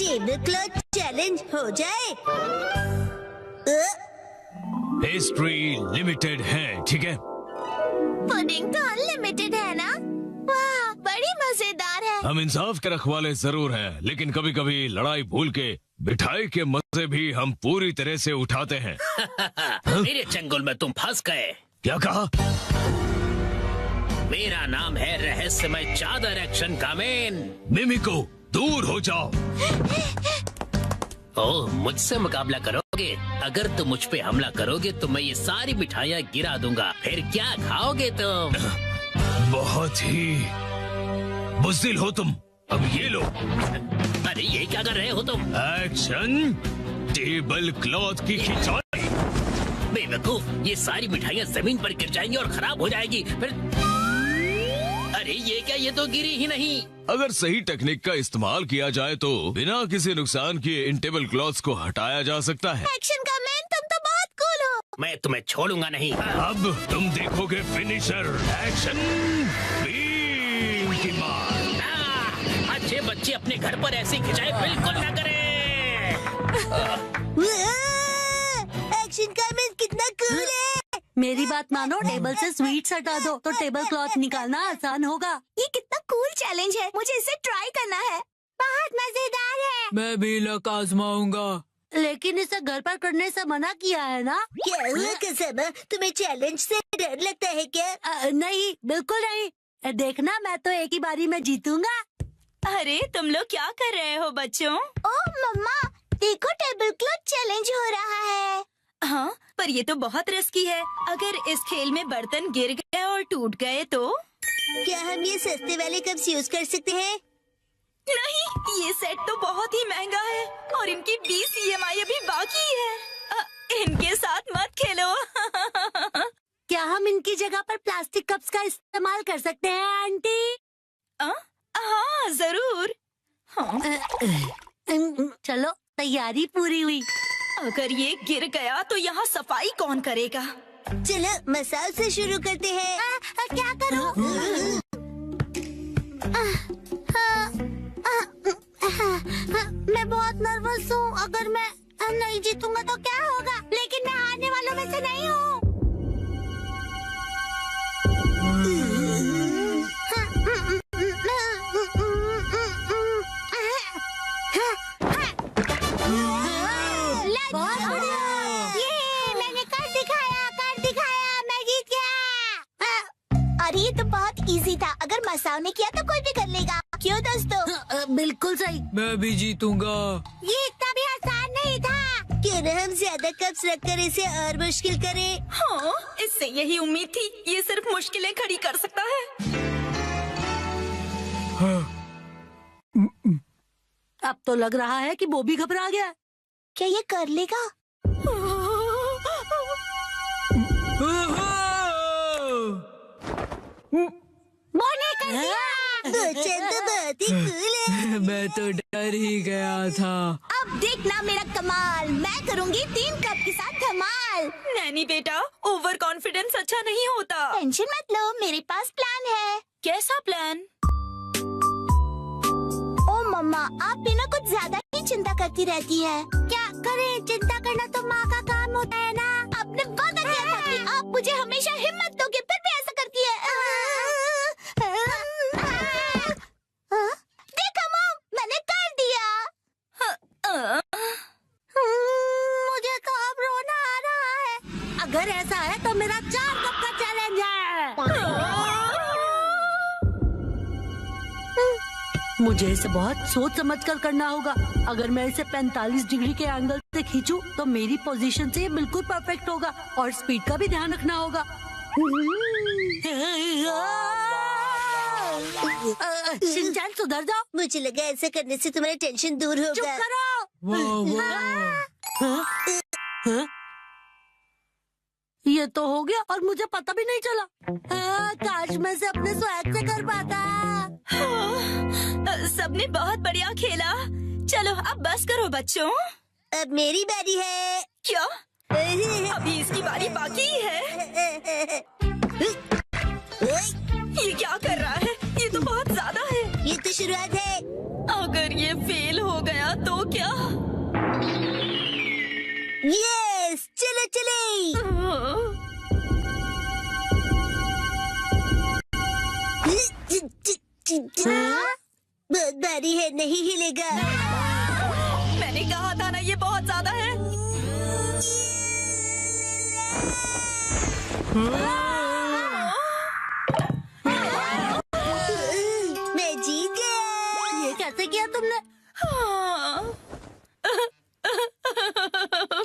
Table cloth challenge हो जाए। Pastry limited है, ठीक है? पुडिंग तो अनलिमिटेड है ना? वाह, बड़ी मजेदार है। हम इंसाफ के रखवाले जरूर हैं, लेकिन कभी कभी लड़ाई भूल के मिठाई के मजे भी हम पूरी तरह से उठाते हैं। मेरे चंगुल में तुम फंस गए। क्या कहा? मेरा नाम है रहस्यमय चादर एक्शन कामेन। मिमिको, दूर हो जाओ। ओह, मुझसे मुकाबला करोगे? अगर तुम मुझ पे हमला करोगे तो मैं ये सारी मिठाइयाँ गिरा दूंगा। फिर क्या खाओगे तुम? बहुत ही बुज़दिल हो तुम। अब ये लो। अरे ये क्या कर रहे हो तुम? एक्शन टेबल क्लॉथ की खिंचाई। बेवकूफ, ये सारी मिठाइयाँ जमीन पर गिर जाएंगी और खराब हो जाएगी। फिर अरे ये क्या, ये तो गिरी ही नहीं। अगर सही टेक्निक का इस्तेमाल किया जाए तो बिना किसी नुकसान किए इन टेबल क्लॉथ्स को हटाया जा सकता है। एक्शन का मैन, तुम तो बहुत कूल हो। मैं तुम्हें छोड़ूंगा नहीं। अब तुम देखोगे फिनिशर। एक्शन बीम की मार। अच्छे बच्चे अपने घर पर ऐसी खिंचाई बिल्कुल ना करें। एक्शन का मैन कितना कूल है। मेरी बात मानो, टेबल से स्वीट्स हटा दो तो टेबल क्लॉथ निकालना आसान होगा। ये कितना कूल चैलेंज है, मुझे इसे ट्राई करना है। बहुत मजेदार है। मैं भी लक आजमाऊंगा। लेकिन इसे घर पर करने से मना किया है ना? क्या हुआ कसम, तुम्हें चैलेंज से डर लगता है क्या? नहीं, बिल्कुल नहीं। देखना, मैं तो एक ही बारी में जीतूंगा। अरे तुम लोग क्या कर रहे हो बच्चों? ओह मम्मा, देखो टेबल क्लॉथ चैलेंज हो रहा है। हाँ, पर ये तो बहुत रिस्की है। अगर इस खेल में बर्तन गिर गए और टूट गए तो? क्या हम ये सस्ते वाले कप्स यूज कर सकते हैं? नहीं, ये सेट तो बहुत ही महंगा है और इनकी 20 EMI अभी बाकी है। इनके साथ मत खेलो। क्या हम इनकी जगह पर प्लास्टिक कप्स का इस्तेमाल कर सकते हैं आंटी? हाँ जरूर। हाँ। चलो, तैयारी पूरी हुई। अगर ये गिर गया तो यहाँ सफाई कौन करेगा? चलो मसाल से शुरू करते हैं। क्या करूं? मैं बहुत नर्वस हूँ। अगर मैं नहीं जीतूंगा तो क्या होगा? लेकिन मैं हारने वालों में से नहीं हूँ। बहुत बढ़िया। ये मैंने कर दिखाया, मैं जीत गया। अरे ये तो बहुत इजी था। अगर मसाओ ने किया तो कोई भी कर लेगा। क्यों दोस्तों? बिल्कुल सही। मैं भी जीतूंगा। ये इतना भी आसान नहीं था। क्यों न हम ज्यादा कप्स रखकर इसे और मुश्किल करें? हाँ, इससे यही उम्मीद थी। ये सिर्फ मुश्किलें खड़ी कर सकता है। अब तो लग रहा है कि वो भी घबरा गया। क्या ये कर लेगा? वो नहीं कर दिया। चंद तो बहुत ही कूल है। मैं तो डर ही गया था। अब देखना मेरा कमाल। मैं करूँगी 3 कप के साथ धमाल। नैनी बेटा, ओवर कॉन्फिडेंस अच्छा नहीं होता। टेंशन मत लो, मेरे पास प्लान है। कैसा प्लान? ओ मम्मा, आप भी ना कुछ ज्यादा ही चिंता करती रहती है। क्या करें? चिंता करना तो माँ का काम होता है ना। आपने वादा किया था कि आप मुझे हमेशा हिम्मत दोगे, फिर भी ऐसा करती है। देखो मॉम, मैंने कर दिया। मुझे तो अब रोना आ रहा है। अगर ऐसा है तो मेरा 4 कप का चैलेंज है। मुझे इसे बहुत सोच समझ कर करना होगा। अगर मैं इसे 45 डिग्री के एंगल से खींचूं तो मेरी पोजीशन से ये बिल्कुल परफेक्ट होगा और स्पीड का भी ध्यान रखना होगा। शिनचैन, सुधर जाओ। मुझे लगा ऐसा करने से तुम्हारा टेंशन दूर चुप होगा। करो। हाँ? ये तो हो गया और मुझे पता भी नहीं चला। काश मैं से अपने स्वैग से कर पाता। सबने बहुत बढ़िया खेला। चलो अब बस करो बच्चों। अब मेरी बारी है। क्या? अभी इसकी बारी बाकी है। ये क्या कर रहा है? ये तो बहुत ज्यादा है। ये तो शुरुआत है। अगर ये फेल हो गया तो क्या? यस, चलो चले। बहुत भारी है, नहीं हिलेगा। मैंने कहा था ना, ये बहुत ज्यादा है। मैं जीत गया। ये कैसे किया तुमने?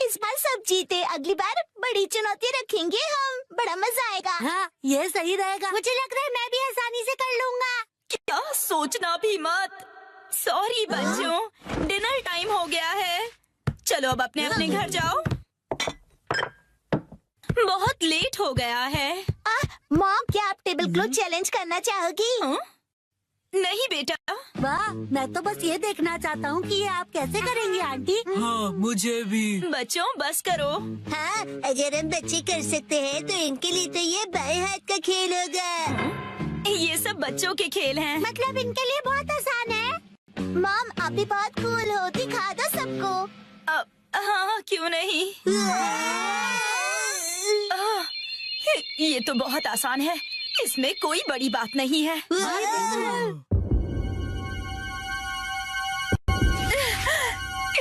इस बार सब जीते, अगली बार बड़ी चुनौती रखेंगे हम, बड़ा मजा आएगा। हाँ, ये सही रहेगा। मुझे लग रहा है मैं भी आसानी से कर लूंगा। क्या सोचना भी मत। सॉरी बच्चों, डिनर टाइम हो गया है। चलो अब अपने अपने घर जाओ, बहुत लेट हो गया है। मॉम, क्या आप टेबल क्लॉथ चैलेंज करना चाहोगी? नहीं बेटा। वाह, मैं तो बस ये देखना चाहता हूँ कि ये आप कैसे करेंगी आंटी। हाँ, मुझे भी। बच्चों बस करो। हाँ, अगर हम बच्चे कर सकते हैं तो इनके लिए तो ये बाएं हाथ का खेल होगा। ये सब बच्चों के खेल हैं। मतलब इनके लिए बहुत आसान है। मॉम, आप भी बहुत कूल हो, दिखा दो सबको। हाँ, क्यों नहीं। ये तो बहुत आसान है, इसमें कोई बड़ी बात नहीं है।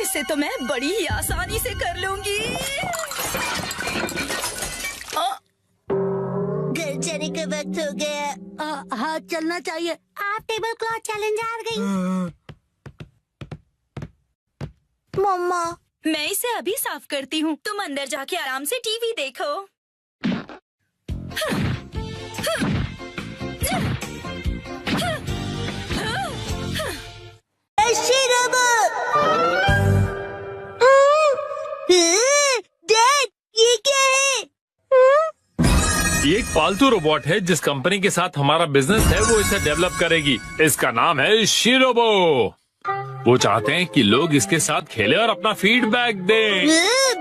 इसे तो मैं बड़ी ही आसानी से कर लूंगी। घर जाने का वक्त हो गया। हाँ, चलना चाहिए। आप टेबल क्लॉथ चैलेंज हार गई। मम्मा, मैं इसे अभी साफ करती हूँ, तुम अंदर जाके आराम से टीवी देखो। डैड, ये क्या है? ये एक पालतू रोबोट है जिस कंपनी के साथ हमारा बिजनेस है वो इसे डेवलप करेगी। इसका नाम है शिरोबो। वो चाहते हैं कि लोग इसके साथ खेलें और अपना फीडबैक दें।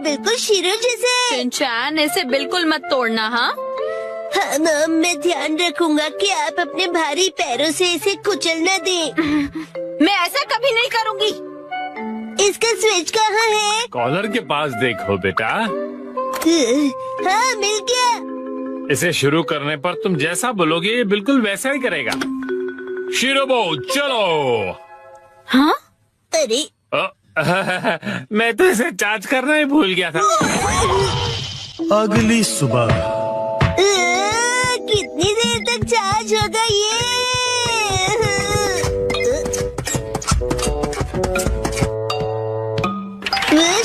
बिल्कुल शीरो जैसे। चिंचान, इसे बिल्कुल मत तोड़ना। हाँ, हाँ मॉम, मैं ध्यान रखूंगा कि आप अपने भारी पैरों से इसे कुचल न दें। मैं ऐसा कभी नहीं करूँगी। इसका स्विच कहाँ है? कॉलर के पास देखो बेटा। हाँ, मिल गया। इसे शुरू करने पर तुम जैसा बोलोगे ये बिल्कुल वैसा ही करेगा। शिरोबो चलो। हाँ? अरे, मैं तो इसे चार्ज करना ही भूल गया था। अगली सुबह कितनी देर तक चार्ज होगा ये?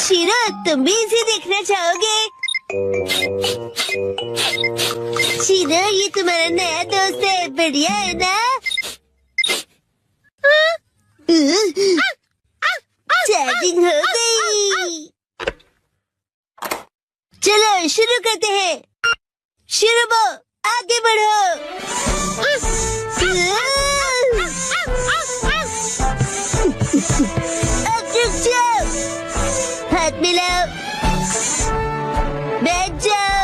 शीरो, तुम भी इसे देखना चाहोगे? शीरो, ये तुम्हारा नया दोस्त है, बढ़िया है ना? चार्जिंग हो गई। चलो शुरू करते हैं। शिरोबो, आगे बढ़ो। अब रुक जाओ, हाथ मिलाओ, बैठ जाओ।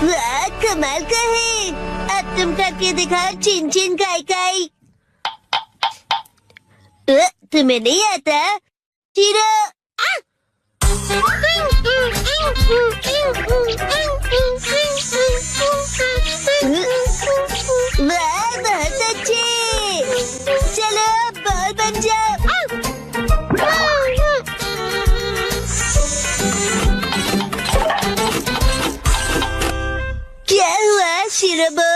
वाह, कमाल का है। अब तुम करके दिखाओ चिन चिन काई काई। तुम्हें नहीं आता? शिरो, वाह, बहुत अच्छे। चलो बॉल बन जाओ। क्या हुआ शिरोबो?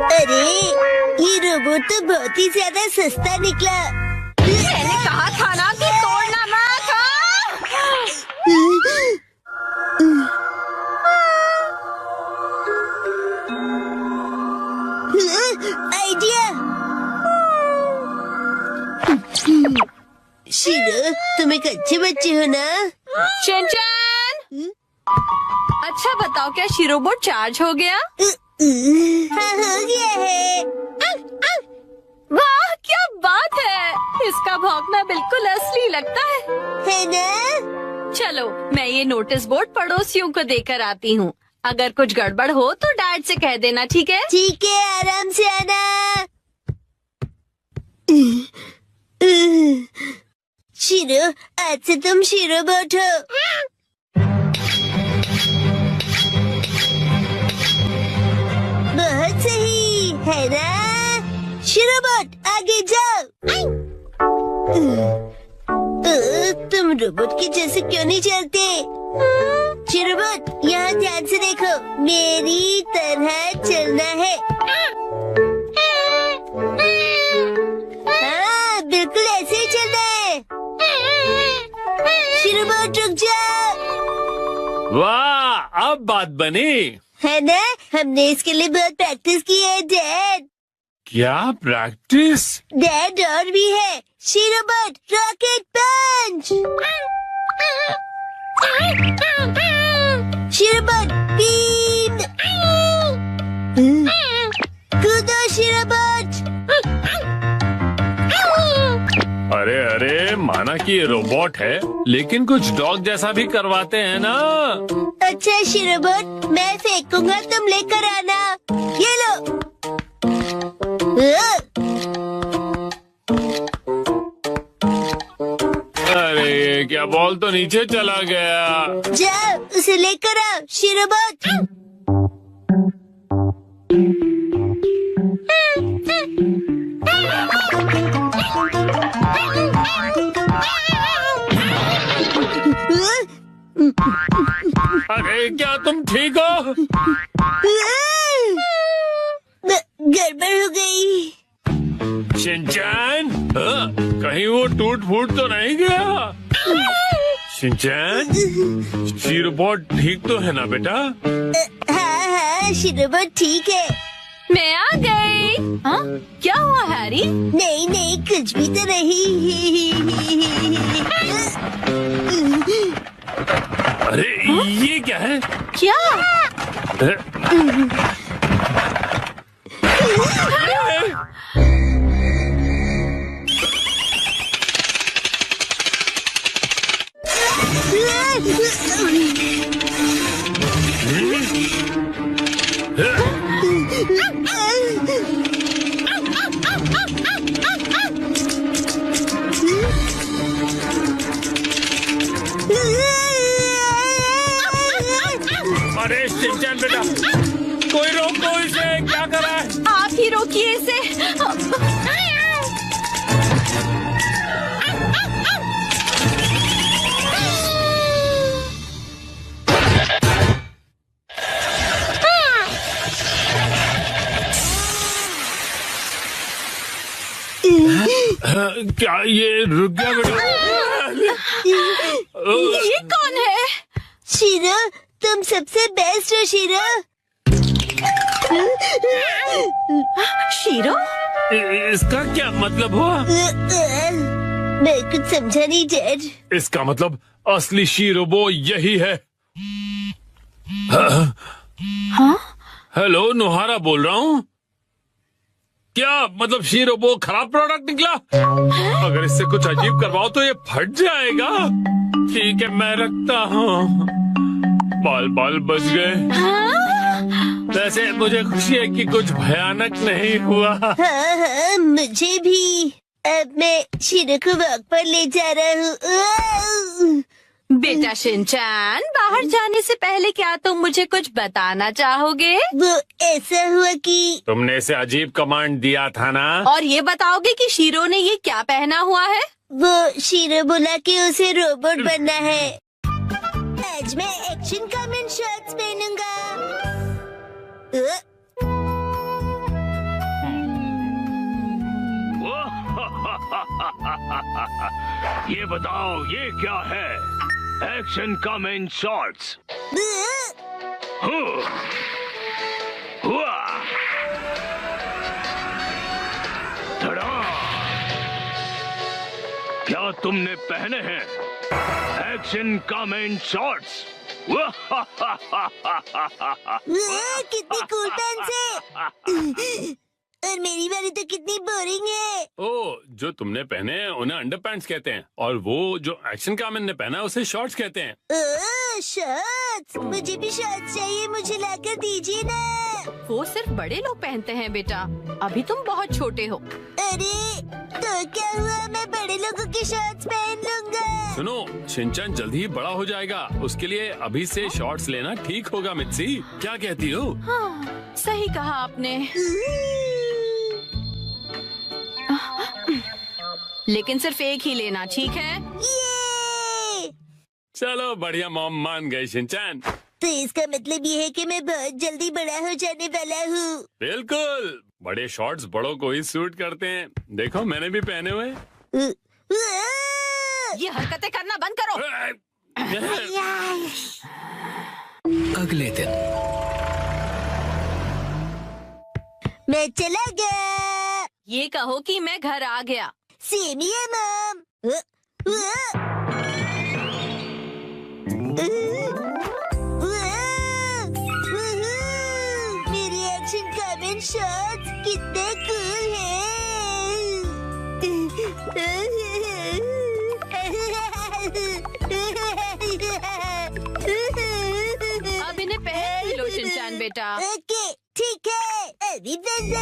अरे, ये रोबोट तो बहुत ही ज्यादा सस्ता निकला। मैंने कहा था ना कि तोड़ना मत। आइडिया। शिरो, तुम एक अच्छे बच्चे हो ना? चिंचान, अच्छा बताओ, क्या शिरोबोट चार्ज हो गया? हाँ, हो गया है। वाह, क्या बात है, इसका भौंकना बिल्कुल असली लगता है ना? चलो मैं ये नोटिस बोर्ड पड़ोसियों को देकर आती हूँ। अगर कुछ गड़बड़ हो तो डैड से कह देना, ठीक है? ठीक है, आराम से आना। शीरो, आज से तुम शीरो बोट हो। बहुत सही है ना? शीरो बोट, आगे जाओ। तुम रोबोट के जैसे क्यों नहीं चलते? शीरो बोट, यहाँ ध्यान से देखो, मेरी तरह चलना है। हाँ, बिल्कुल ऐसे ही चलना है। शीरो बोट, रुक जाओ। वाह, अब बात बनी है ना? हमने इसके लिए बहुत प्रैक्टिस की है डैड। क्या प्रैक्टिस? डैड और भी है। Shero boat, rocket punch. Shero boat, beam. कूदो शीरो बोट। अरे अरे, माना कि ये रोबोट है, लेकिन कुछ डॉग जैसा भी करवाते हैं ना। अच्छा शीरो बोट, मैं फेंकूंगा, तुम लेकर आना। ये लो। अरे क्या बॉल तो नीचे चला गया। जाओ, उसे लेकर आओ शीरो बोट। अरे क्या तुम ठीक हो? गड़बड़ हो गई। शिनचैन, कहीं वो टूट फूट तो नहीं गया? शिनचैन, शीरोबोट ठीक तो है ना बेटा? हाँ हाँ, शीरो बोट ठीक है। मैं आ गई। हाँ? क्या हुआ हैरी? नहीं नहीं, कुछ भी तो नहीं। अरे ये क्या है? क्या? अरे शिनचैन बेटा, कोई रोको इसे, क्या कर रहा है? आप ही रोकिए इसे। क्या ये रुक गया बेटा? ये कौन है? शीरो, तुम सबसे बेस्ट हो शीरो। शीरो? इसका क्या मतलब हुआ? मैं कुछ समझा नहीं डैड। इसका मतलब असली शीरोबो यही है। हाँ? हेलो, नोहारा बोल रहा हूँ। क्या मतलब शीरोबो खराब प्रोडक्ट निकला? अगर इससे कुछ अजीब करवाओ तो ये फट जाएगा। ठीक है, मैं रखता हूँ। बाल बाल बच गए। वैसे मुझे खुशी है कि कुछ भयानक नहीं हुआ। हाँ हाँ, मुझे भी। अब मैं शीरो को वॉक पर ले जा रहा हूँ। बेटा शिनचैन, बाहर जाने से पहले क्या तुम मुझे कुछ बताना चाहोगे? वो ऐसा हुआ कि तुमने इसे अजीब कमांड दिया था ना? और ये बताओगे कि शीरो ने ये क्या पहना हुआ है? वो शीरो बोला कि उसे रोबोट बनना है। आज मैं एक्शन कमेंट शर्ट्स पहनूंगा। ये बताओ, ये क्या है? Action comment shorts. क्या तुमने पहने हैं एक्शन कमेंट शॉर्ट्स? कितनी कूल पेंस है। और मेरी वाली तो कितनी बोरिंग है। ओ, जो तुमने पहने हैं उन्हें अंडरपैंट्स कहते हैं, और वो जो एक्शन कामिन ने पहना है उसे शॉर्ट्स कहते हैं। ओह शॉर्ट्स, मुझे भी शॉर्ट्स चाहिए, मुझे लाकर दीजिए ना। वो सिर्फ बड़े लोग पहनते हैं बेटा, अभी तुम बहुत छोटे हो। अरे तो क्या हुआ, मैं बड़े लोगों की शॉर्ट्स पहन लूंगा। सुनो, शिनचैन जल्दी ही बड़ा हो जाएगा, उसके लिए अभी से शॉर्ट्स लेना ठीक होगा। मित्सी, क्या कहती हो? हाँ, सही कहा आपने। लेकिन सिर्फ एक ही लेना, ठीक है? ये चलो बढ़िया, मॉम मान गई शिनचैन। तो इसका मतलब ये है कि मैं बहुत जल्दी बड़ा हो जाने वाला हूँ। बिल्कुल, बड़े शॉर्ट्स बड़ों को ही सूट करते हैं। देखो मैंने भी पहने हुए। ये हरकतें करना बंद करो। अगले दिन मैं चला गया। ये कहो कि मैं घर आ गया। सेम ही है मॉम। मेरी एक्शन कामिन शॉट्स कितने कूल हैं। अब इन्हें पहन लो शिनचैन बेटा। ओके ठीक है, अभी पहनता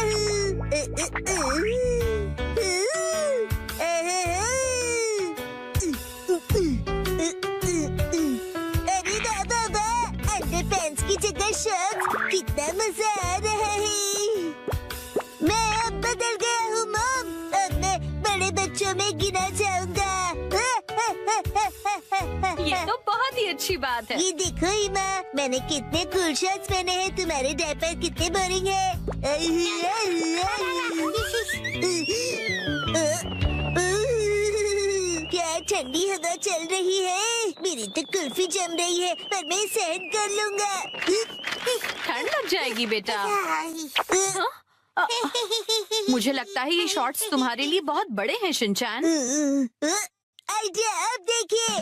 अरे बाबा, अंडरपैंट्स की जगह शॉर्ट्स, कितना मजा आ रहा है। मैं अब बदल गया हूँ मॉम, अब मैं बड़े बच्चों में गिना जाऊंगा। ये तो बहुत ही अच्छी बात है। ये देखो ईमा, मैंने कितने कूल शॉर्ट्स पहने हैं, तुम्हारे डायपर कितने बोरिंग है। क्या ठंडी हवा चल रही है, मेरी तो कुल्फी जम रही है, पर मैं सहन कर लूंगा। ठंड लग जाएगी बेटा। मुझे लगता है ये शॉर्ट्स तुम्हारे लिए बहुत बड़े हैं शिनचैन। आइडिया, अब देखिए।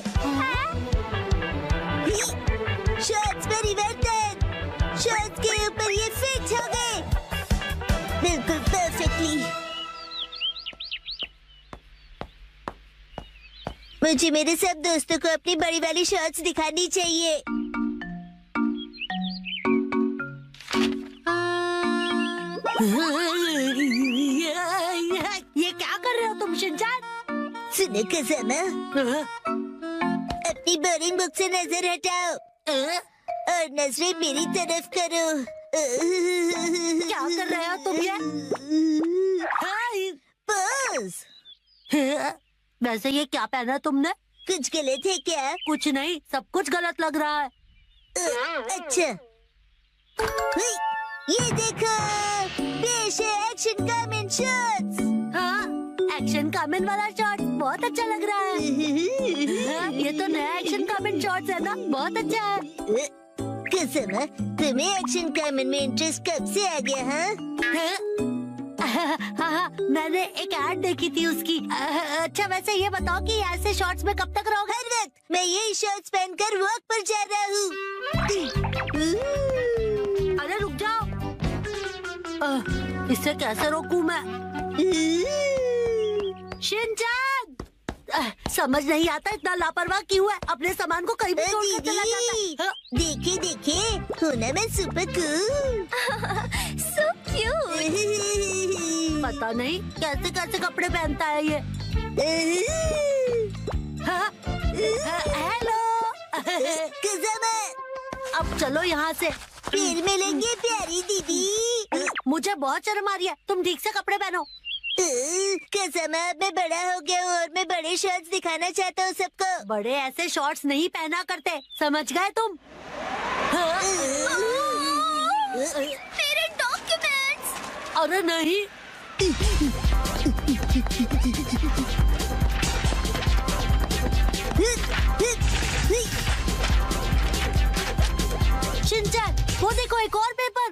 शॉर्ट्स परिवर्तन, शॉर्ट्स के ऊपर ये फिट हो गए बिल्कुल परफेक्टली। मुझे मेरे सब दोस्तों को अपनी बड़ी वाली शॉर्ट्स दिखानी चाहिए। ये क्या कर रहे हो तुम शिनचैन? सुनो कज़ामा, अपनी बोरिंग बुक से नजर हटाओ और नजरें मेरी तरफ करो। क्या कर रहे हो तुम ये? पोज। वैसे ये क्या पहना तुमने? कुछ गलत है क्या? कुछ नहीं, सब कुछ गलत लग रहा है। अच्छा, हुई, ये देखो, पेश है एक्शन कामिन शॉट्स। हाँ, एक्शन कामिन वाला शॉट बहुत अच्छा लग रहा है। हाँ, ये तो नया एक्शन कामिन शॉट्स है ना, बहुत अच्छा है। कज़ामा, तुम्हें एक्शन कामिन में इंटरेस्ट कब से आ गया? हाँ, मैंने एक ऐड देखी थी उसकी। अच्छा वैसे ये बताओ कि ऐसे शॉर्ट्स में कब तक रहोगे? हर वक्त मैं यही शॉर्ट्स पहनकर वॉक पर जा रहा हूँ। अरे रुक जाओ, इससे कैसे रोकूं मैं? शिनचैन, समझ नहीं आता इतना लापरवाह क्यों है, अपने सामान को कहीं भी छोड़कर चला जाता है। देखे देखे, हूँ ना मैं सुपर कूल। So cute। पता नहीं कैसे कैसे कपड़े पहनता है ये। हाँ, हेलो। कज़ामा, अब चलो यहाँ से। फिर मिलेंगे प्यारी दीदी। मुझे बहुत शर्म आ रही है, तुम ठीक से कपड़े पहनो। कज़ामा, मैं बड़ा हो गया हूँ और मैं बड़े शॉर्ट्स दिखाना चाहता हूँ सबको। बड़े ऐसे शॉर्ट्स नहीं पहना करते, समझ गए तुम? मेरे डॉक्यूमेंट्स। अरे नहीं, शिनचैन, वो देखो एक और पेपर।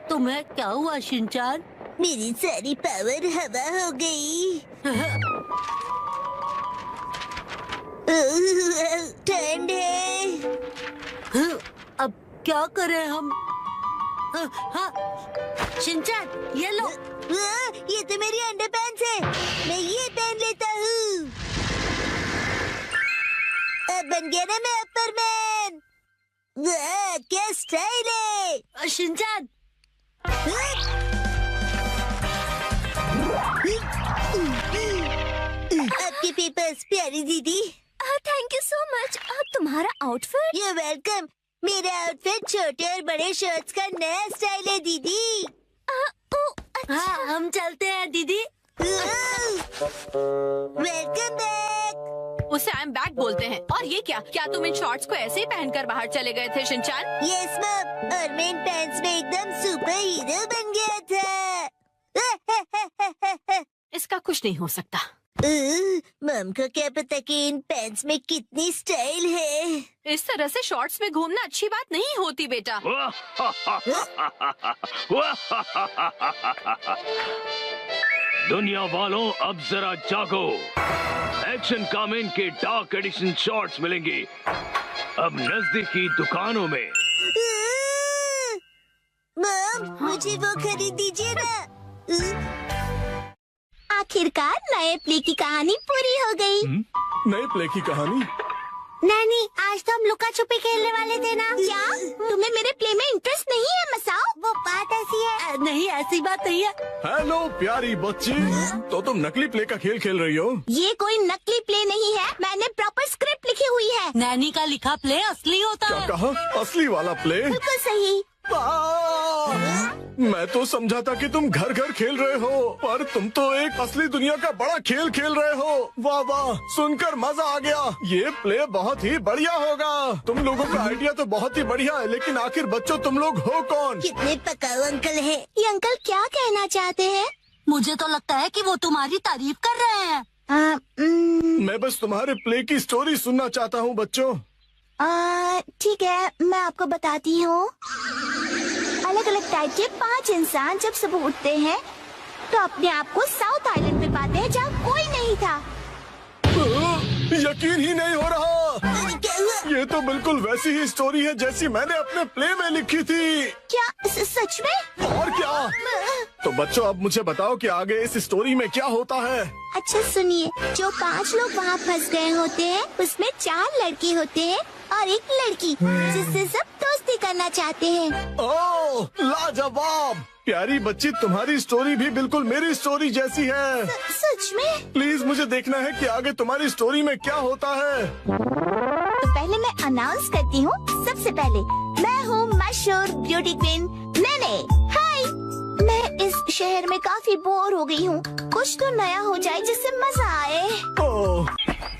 तुम्हें क्या हुआ शिनचैन? मेरी सारी पावर हवा हो गई। ठंड है। अब क्या करें हम? हाँ शिनचैन ये लो। ये तो मेरी अंडरपैंट्स है, मैं ये पहन लेता हूँ। अब बन गया ना मैं अपर मैन। क्या स्टाइल है। शिनचैन आपके पेपर्स प्यारी दीदी। Thank you so much. तुम्हारा आउटफिट। You welcome. मेरा आउटफिट छोटे और बड़े शर्ट्स का नया स्टाइल है दीदी। हाँ हम चलते हैं दीदी। Welcome back. उसे आई एम बैक बोलते हैं। और ये क्या तुम इन शॉर्ट्स को ऐसे ही पहनकर बाहर चले गए थे शिनचैन? यस मैम, और मैं इन पैंट्स में एकदम सुपर हीरो बन गया था। इसका कुछ नहीं हो सकता। मम को क्या पता कि इन पैंट्स में कितनी स्टाइल है। इस तरह से शॉर्ट्स में घूमना अच्छी बात नहीं होती बेटा। दुनिया वालों अब जरा जागो। एक्शन कामेन के डार्क एडिशन शॉर्ट्स मिलेंगे अब नजदीकी दुकानों में। मम मुझे वो खरीद दीजिए ना। आखिरकार नए प्ले की कहानी पूरी हो गई। नए प्ले की कहानी? नानी आज तो हम लुका छुपी खेलने वाले थे ना। क्या तुम्हें मेरे प्ले में इंटरेस्ट नहीं है मसाओ? वो बात ऐसी है। नहीं ऐसी बात नहीं है। हेलो प्यारी बच्ची, तो तुम नकली प्ले का खेल खेल रही हो? ये कोई नकली प्ले नहीं है, मैंने प्रॉपर स्क्रिप्ट लिखी हुई है। नैनी का लिखा प्ले असली होता क्या है। कहा? असली वाला प्ले? बिल्कुल सही। मैं तो समझा था कि तुम घर घर खेल रहे हो, पर तुम तो एक असली दुनिया का बड़ा खेल खेल रहे हो। वाह वाह, सुनकर मजा आ गया। ये प्ले बहुत ही बढ़िया होगा। तुम लोगों का आइडिया तो बहुत ही बढ़िया है, लेकिन आखिर बच्चों तुम लोग हो कौन? कितने पकाऊ अंकल हैं। ये अंकल क्या कहना चाहते हैं? मुझे तो लगता है कि वो तुम्हारी तारीफ कर रहे हैं। मैं बस तुम्हारे प्ले की स्टोरी सुनना चाहता हूँ बच्चों। ठीक है, मैं आपको बताती हूँ। अलग अलग टाइप के 5 इंसान जब सुबह उठते हैं तो अपने आप को साउथ आइलैंड में पाते हैं जहाँ कोई नहीं था। यकीन ही नहीं हो रहा। क्या हुआ? ये तो बिल्कुल वैसी ही स्टोरी है जैसी मैंने अपने प्ले में लिखी थी। क्या सच में? और क्या? तो बच्चों अब मुझे बताओ कि आगे इस स्टोरी में क्या होता है। अच्छा सुनिए, जो 5 लोग वहाँ फंस गए होते हैं उसमें 4 लड़के होते हैं और एक लड़की जिससे सब दोस्ती करना चाहते हैं। ओह लाजवाब। प्यारी बच्ची, तुम्हारी स्टोरी भी बिल्कुल मेरी स्टोरी जैसी है। सच में? प्लीज मुझे देखना है कि आगे तुम्हारी स्टोरी में क्या होता है। तो पहले मैं अनाउंस करती हूँ। सबसे पहले मैं हूँ मशहूर ब्यूटी क्वीन नेने। हाय, मैं इस शहर में काफी बोर हो गई हूँ। कुछ तो नया हो जाए जिससे मजा आए। ओह,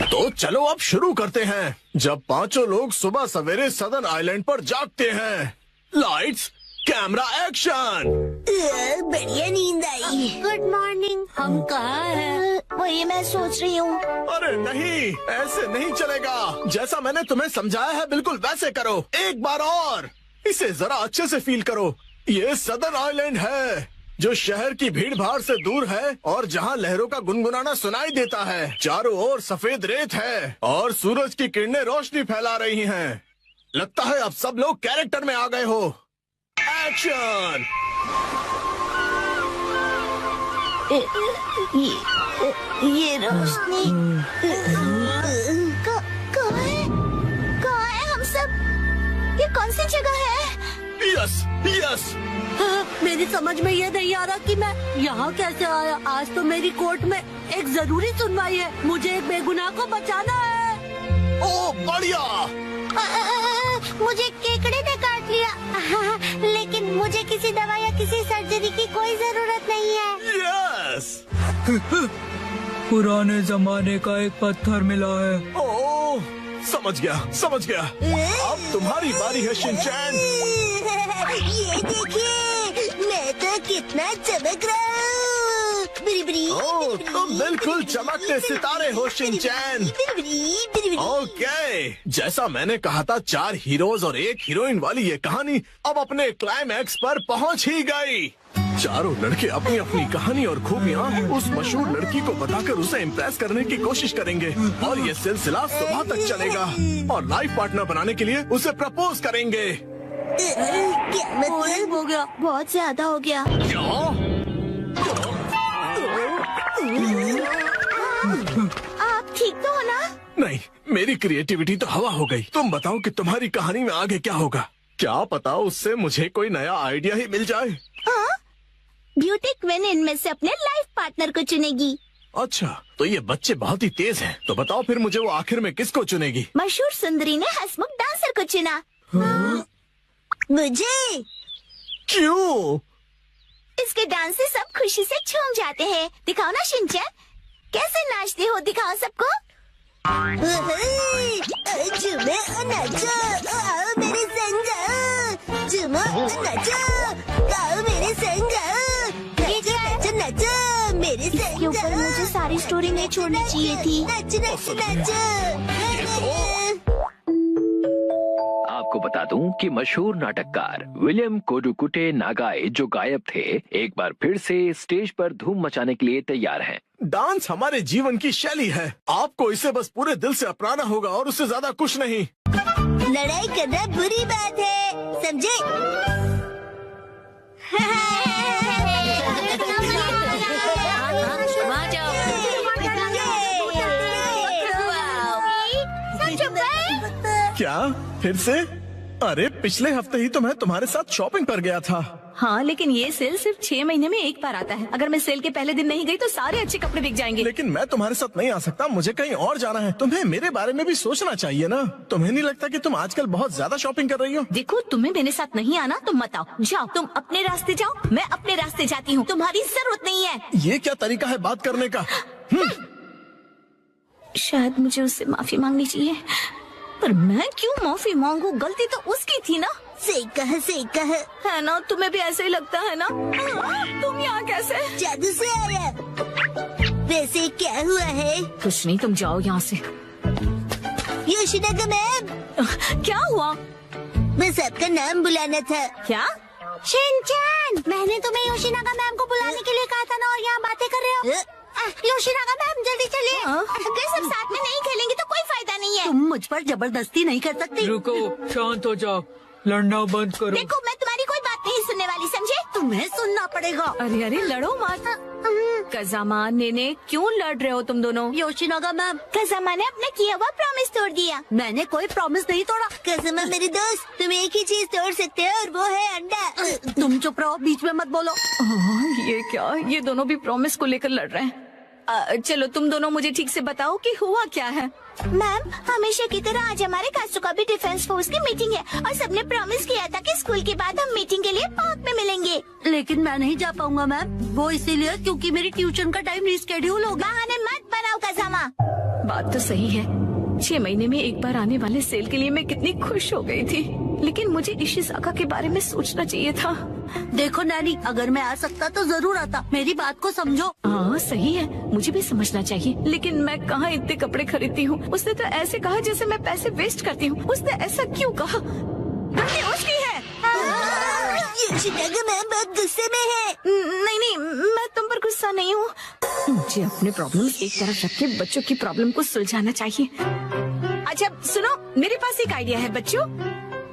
तो चलो अब शुरू करते हैं। जब 5 लोग सुबह सवेरे सदर्न आइलैंड पर जागते हैं। Lights, camera, action. बढ़िया नींद आई। Good morning. हम कहाँ हैं? वही मैं सोच रही हूँ। अरे नहीं, ऐसे नहीं चलेगा। जैसा मैंने तुम्हें समझाया है बिल्कुल वैसे करो। एक बार और इसे जरा अच्छे से फील करो। ये सदर्न आइलैंड है जो शहर की भीड़ भाड़ से दूर है और जहाँ लहरों का गुनगुनाना सुनाई देता है। चारों ओर सफेद रेत है और सूरज की किरणें रोशनी फैला रही हैं। लगता है अब सब लोग कैरेक्टर में आ गए हो। एक्शन। ये रोशनी कहाँ है हम सब? ये कौन सी जगह है? Yes yes. मेरी समझ में ये नहीं आ रहा कि मैं यहाँ कैसे आया। आज तो मेरी कोर्ट में एक जरूरी सुनवाई है। मुझे एक बेगुनाह को बचाना है। ओ बढ़िया। मुझे केकड़े ने काट लिया। लेकिन मुझे किसी दवा या किसी सर्जरी की कोई जरूरत नहीं है। यस। पुराने जमाने का एक पत्थर मिला है। ओ समझ गया। अब तुम्हारी बारी है शिनचैन। ये देखिए, मैं तो कितना चमक रहा हूँ। ओह, तुम बिल्कुल चमकते सितारे हो शिनचैन। ओके, जैसा मैंने कहा था 4 हीरोज और 1 हीरोइन वाली ये कहानी अब अपने क्लाइमैक्स पर पहुंच ही गई। चारों लड़के अपनी अपनी कहानी और खूबियाँ उस मशहूर लड़की को बताकर उसे इम्प्रेस करने की कोशिश करेंगे और ये सिलसिला सुबह तक चलेगा और लाइफ पार्टनर बनाने के लिए उसे प्रपोज करेंगे। क्या मतलब? हो गया। बहुत ज्यादा हो गया। आप ठीक तो हो ना? नहीं, मेरी क्रिएटिविटी तो हवा हो गई। तुम बताओ कि तुम्हारी कहानी में आगे क्या होगा? क्या पता उससे मुझे कोई नया आइडिया ही मिल जाए। ब्यूटी क्वीन इनमें से अपने लाइफ पार्टनर को चुनेगी। अच्छा, तो ये बच्चे बहुत ही तेज हैं। तो बताओ फिर मुझे वो आखिर में किसको चुनेगी? मशहूर सुंदरी ने हंसमुख डांसर को चुना। मुझे? क्यों? इसके डांस से सब खुशी से झूम जाते हैं। दिखाओ ना शिनचैन, कैसे नाचते हो, दिखाओ सबको। झूमो नाचो, आओ मेरे संग। झूमो नाचो, आओ मेरे संग। नाचो नाचो नाचो मेरे संग। इसके ऊपर मुझे सारी स्टोरी नहीं छोड़नी चाहिए थी। नाचो नाचो नाचो। आपको बता दूं कि मशहूर नाटककार विलियम कोडुकुटे नागाई जो गायब थे, एक बार फिर से स्टेज पर धूम मचाने के लिए तैयार हैं। डांस हमारे जीवन की शैली है। आपको इसे बस पूरे दिल से अपनाना होगा और उससे ज्यादा कुछ नहीं। लड़ाई करना बुरी बात है, समझे? वहाँ जाओ। क्या फिर से? अरे पिछले हफ्ते ही तो मैं तुम्हारे साथ शॉपिंग पर गया था। हाँ, लेकिन ये सेल सिर्फ 6 महीने में एक बार आता है। अगर मैं सेल के पहले दिन नहीं गई तो सारे अच्छे कपड़े बिक जाएंगे। लेकिन मैं तुम्हारे साथ नहीं आ सकता, मुझे कहीं और जाना है। तुम्हें मेरे बारे में भी सोचना चाहिए ना। तुम्हें नहीं लगता कि तुम आजकल बहुत ज्यादा शॉपिंग कर रही हो? देखो, तुम्हें मेरे साथ नहीं आना तो मत आओ। जाओ, तुम अपने रास्ते जाओ, मैं अपने रास्ते जाती हूँ। तुम्हारी जरूरत नहीं है। ये क्या तरीका है बात करने का? शायद मुझे उससे माफी मांगनी चाहिए, पर मैं क्यों माफी मांगू? गलती तो उसकी थी ना। सही कहा है ना? तुम्हें भी ऐसा ही लगता है ना? तुम यहाँ कैसे? जादू से आया। वैसे क्या हुआ है? कुछ नहीं, तुम जाओ यहाँ से। योशिनागा मैम, क्या हुआ? बस आपका नाम बुलाना था। क्या? शिनचैन, मैंने तुम्हें योशिनागा मैम को बुलाने के लिए कहा था ना, और यहाँ बातें कर रहे हो। योशिनागा मैम जल्दी चलिए। अगर सब साथ में नहीं खेलेंगे तो कोई फायदा नहीं है। तुम मुझ पर जबरदस्ती नहीं कर सकती। रुको, शांत हो जाओ, लड़ना बंद करो। देखो, मैं तुम्हारी कोई बात नहीं सुनने वाली, समझे? तुम्हें सुनना पड़ेगा। अरे अरे, लड़ो मत। कज़ामा, नेने, क्यों लड़ रहे हो तुम दोनों? योशिनागा मैम, कज़ामा ने अपना किया हुआ प्रॉमिस तोड़ दिया। मैंने कोई प्रॉमिस नहीं तोड़ा। कज़ामा मेरे दोस्त, तुम एक ही चीज तोड़ सकते हो और वो है अंडा। तुम चुप रहो, बीच में मत बोलो। ये क्या? ये दोनों भी प्रॉमिस को लेकर लड़ रहे हैं। चलो, तुम दोनों मुझे ठीक से बताओ कि हुआ क्या है। मैम, हमेशा की तरह आज हमारे कासुकाबे डिफेंस फोर्स की मीटिंग है और सबने प्रॉमिस किया था कि स्कूल के बाद हम मीटिंग के लिए पार्क में मिलेंगे। लेकिन मैं नहीं जा पाऊंगा मैम, वो इसीलिए क्योंकि मेरी ट्यूशन का टाइम रिस्केड्यूल हो गया। बहाने मत बनाओ कज़ामा। बात तो सही है। 6 महीने में एक बार आने वाले सेल के लिए मैं कितनी खुश हो गई थी, लेकिन मुझे इशिज़ाका के बारे में सोचना चाहिए था। देखो नैनी, अगर मैं आ सकता तो जरूर आता। मेरी बात को समझो। हाँ सही है, मुझे भी समझना चाहिए, लेकिन मैं कहाँ इतने कपड़े खरीदती हूँ। उसने तो ऐसे कहा जैसे मैं पैसे वेस्ट करती हूँ। उसने ऐसा क्यों कहा? गलती उसकी है। योशिनागा मैम बहुत गुस्से में है। नहीं नहीं, मैं तुम पर गुस्सा नहीं हूँ। मुझे अपने प्रॉब्लम एक तरफ रख के बच्चों की प्रॉब्लम को सुलझाना चाहिए। अच्छा सुनो, मेरे पास एक आइडिया है बच्चों।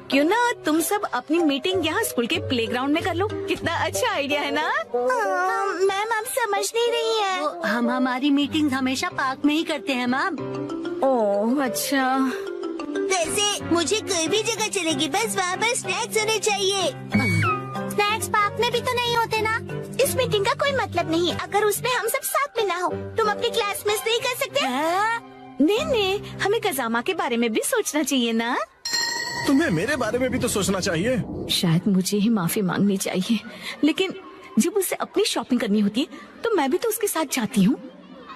क्यों ना तुम सब अपनी मीटिंग यहाँ स्कूल के प्लेग्राउंड में कर लो? कितना अच्छा आइडिया है ना? मैम, आप समझ नहीं रही है। हम हमारी मीटिंग हमेशा पार्क में ही करते हैं मैम। ओह अच्छा। वैसे मुझे कोई भी जगह चलेगी, बस वहाँ पर स्नैक्स होने चाहिए। स्नैक्स पार्क में भी तो नहीं होते ना। इस मीटिंग का कोई मतलब नहीं अगर उसमें हम सब साथ में ना हो। तुम अपनी क्लास मिस नहीं कर सकते। नहीं, हमें कज़ामा के बारे में भी सोचना चाहिए ना। तुम्हें मेरे बारे में भी तो सोचना चाहिए। शायद मुझे ही माफी मांगनी चाहिए, लेकिन जब उसे अपनी शॉपिंग करनी होती है तो मैं भी तो उसके साथ जाती हूँ।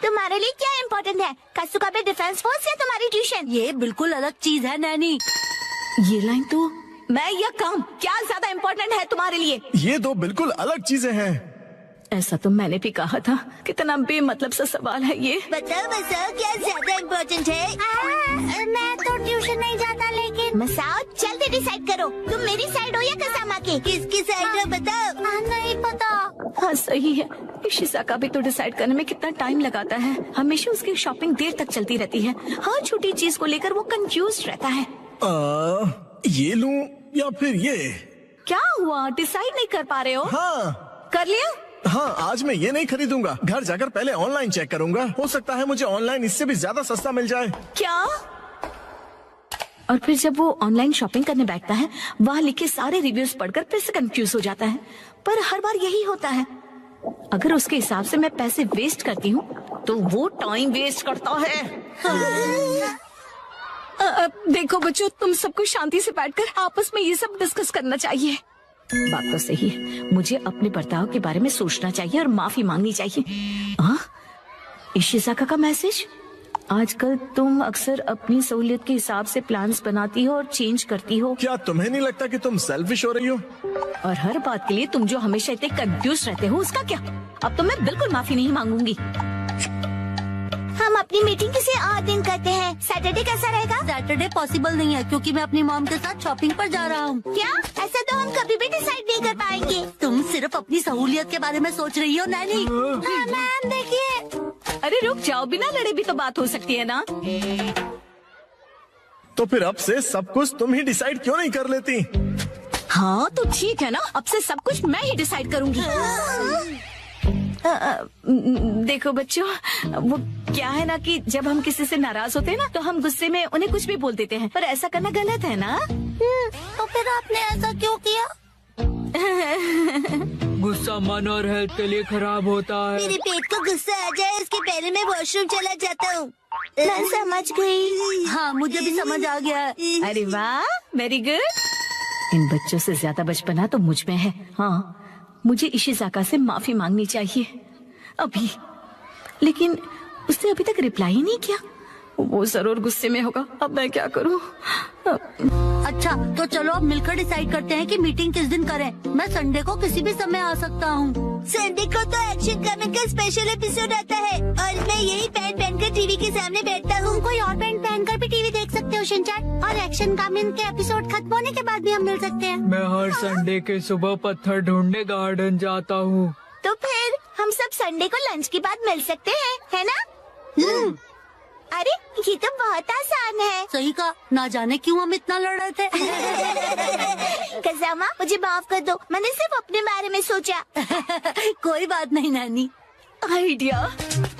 तुम्हारे लिए क्या इम्पोर्टेंट है, कासुकाबे डिफेंस फोर्स या तुम्हारी ट्यूशन? ये बिल्कुल अलग चीज है नैनी। ये लाइन तो मैं या काम, क्या ज्यादा इम्पोर्टेंट है तुम्हारे लिए? ये दो बिल्कुल अलग चीजें हैं। ऐसा तो मैंने भी कहा था। कितना बेमतलब सा सवाल है ये। बताओ क्या ज्यादा इम्पोर्टेंट है? मैं तो ट्यूशन नहीं जाता, लेकिन मसाओ जल्दी डिसाइड करो, तुम मेरी साइड हो या कज़ामा की? किसकी साइड हो बताओ। नहीं पता। हाँ सही है, इशिज़ाका भी तो डिसाइड करने में कितना टाइम लगाता है। हमेशा उसकी शॉपिंग देर तक चलती रहती है। हर छोटी चीज को लेकर वो कंफ्यूज रहता है। ये लूं या फिर ये? क्या हुआ, डिसाइड नहीं कर पा रहे हो? हाँ कर लिया? हाँ, आज मैं ये नहीं खरीदूंगा। घर जाकर पहले ऑनलाइन चेक करूंगा। हो सकता है मुझे ऑनलाइन इससे भी ज्यादा सस्ता मिल जाए। क्या? और फिर जब वो ऑनलाइन शॉपिंग करने बैठता है, वहाँ लिखे सारे रिव्यूज पढ़कर फिर से कंफ्यूज हो जाता है। पर हर बार यही होता है। अगर उसके हिसाब से मैं पैसे वेस्ट करती हूँ तो वो टाइम वेस्ट करता है। देखो बच्चों, तुम सबको शांति से बैठकर आपस में ये सब डिस्कस करना चाहिए। बात तो सही है, मुझे अपने बर्ताव के बारे में सोचना चाहिए और माफी मांगनी चाहिए। हाँ, इशिज़ाका का मैसेज। आजकल तुम अक्सर अपनी सहूलियत के हिसाब से प्लान्स बनाती हो और चेंज करती हो। क्या तुम्हें नहीं लगता कि तुम सेल्फिश हो रही हो? और हर बात के लिए तुम जो हमेशा इतने कंफ्यूज रहते हो, उसका क्या? अब तो मैं बिल्कुल माफी नहीं मांगूंगी। हम अपनी मीटिंग किसी और दिन करते हैं। सैटरडे कैसा रहेगा? सैटरडे पॉसिबल नहीं है क्योंकि मैं अपनी मॉम के साथ शॉपिंग पर जा रहा हूँ। क्या? ऐसा तो हम कभी भी डिसाइड नहीं कर पाएंगे। तुम सिर्फ अपनी सहूलियत के बारे में सोच रही हो नैनी। मैम देखिए। अरे रुक जाओ, बिना लड़े भी तो बात हो सकती है ना। तो फिर अब से सब कुछ तुम ही डिसाइड क्यों नहीं कर लेती? हाँ तो ठीक है ना, अब से सब कुछ मैं ही डिसाइड करूंगी। देखो बच्चों, वो क्या है ना कि जब हम किसी से नाराज होते हैं ना, तो हम गुस्से में उन्हें कुछ भी बोल देते हैं, पर ऐसा करना गलत है ना। तो फिर आपने ऐसा क्यों किया? गुस्सा मन और हेल्थ के लिए खराब होता है। मेरे पेट को गुस्सा आ जाए उसके पहले मैं वॉशरूम चला जाता हूँ। मैं समझ गई। हाँ, मुझे भी समझ आ गया है। अरे वाह, वेरी गुड। इन बच्चों से ज्यादा बचपना तो मुझ में है। हाँ, मुझे इशिज़ाका से माफी मांगनी चाहिए अभी। लेकिन उसने अभी तक रिप्लाई ही नहीं किया। वो जरूर गुस्से में होगा। अब मैं क्या करूं? अच्छा, तो चलो अब मिलकर डिसाइड करते हैं कि मीटिंग किस दिन करें। मैं संडे को किसी भी समय आ सकता हूँ। संडे को तो एक्शन कॉमिक का स्पेशल एपिसोड आता है और मैं यही पैंट पहनकर टीवी के सामने बैठता हूँ। कोई और पैंट पहनकर भी टीवी देख सकते हो शिनचैन, और एक्शन कॉमिक के एपिसोड खत्म होने के बाद भी हम मिल सकते हैं। मैं हर संडे के सुबह पत्थर ढूंढने गार्डन जाता हूँ। तो फिर हम सब संडे को लंच के बाद मिल सकते हैं, है ना? अरे ये तो बहुत आसान है। सही कहा, ना जाने क्यों हम इतना लड़ रहे थे। कज़ामा, मुझे माफ कर दो, मैंने सिर्फ अपने बारे में सोचा। कोई बात नहीं नानी। आइडिया,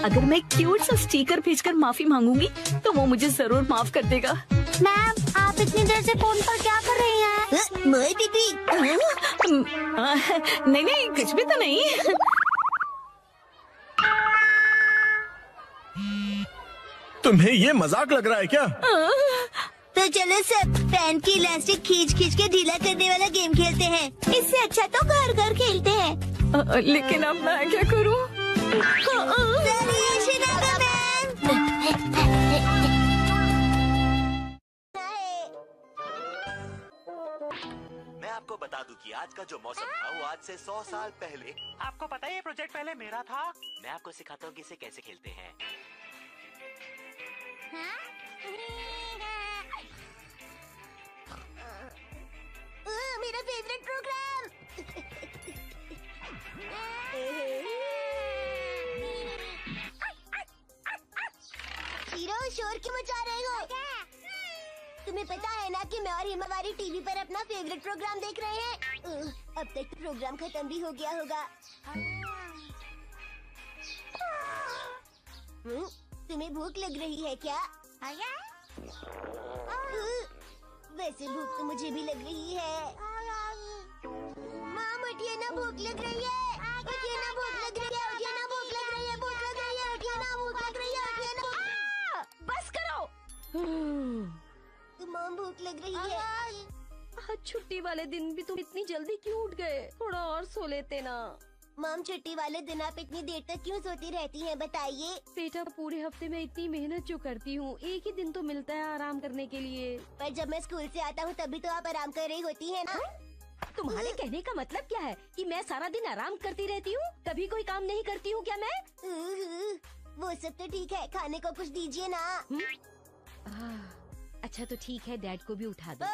अगर मैं क्यूट सा स्टिकर भेजकर माफी मांगूंगी तो वो मुझे जरूर माफ कर देगा। मैम, आप इतनी देर से फोन पर क्या कर रही हैं? मैं दीदी। नहीं नहीं, कुछ भी तो नहीं। तुम्हें ये मजाक लग रहा है क्या? तो चलो सब पैंट की इलास्टिक खींच खींच के ढीला करने वाला गेम खेलते हैं। इससे अच्छा तो घर घर खेलते हैं। लेकिन अब मैं क्या करूं? मैं आपको बता दूं कि आज का जो मौसम था वो आज से 100 साल पहले। आपको पता है ये प्रोजेक्ट पहले मेरा था। मैं आपको सिखाता हूँ कि इसे कैसे खेलते हैं। मेरा फेवरेट प्रोग्राम। हीरो, शोर क्यों मचा रहे हो? तुम्हें पता है ना कि मैं और हिमावारी टीवी पर अपना फेवरेट प्रोग्राम देख रहे हैं। अब तक तो प्रोग्राम खत्म भी हो गया होगा। तुम्हें भूख लग रही है क्या? वैसे भूख तो मुझे भी लग रही है। माम, उठिए ना, भूख लग रही है। उठिए ना, भूख लग रही है। उठिए ना, भूख लग रही है। भूख लग रही है। उठिए ना, भूख लग रही है। उठिए ना। बस करो। माम, भूख लग रही है। आज छुट्टी वाले दिन भी तुम इतनी जल्दी क्यों उठ गए? थोड़ा और सो लेते ना। माम, छुट्टी वाले दिन आप इतनी देर तक क्यों सोती रहती हैं, बताइए। बेटा, पूरे हफ्ते में इतनी मेहनत जो करती हूँ, एक ही दिन तो मिलता है आराम करने के लिए। पर जब मैं स्कूल से आता हूँ तभी तो आप आराम कर रही होती हैं ना। तुम्हारे कहने का मतलब क्या है कि मैं सारा दिन आराम करती रहती हूँ? कभी कोई काम नहीं करती हूँ क्या मैं? वो सब तो ठीक है, खाने को कुछ दीजिए ना। अच्छा तो ठीक है, डैड को भी उठा दो।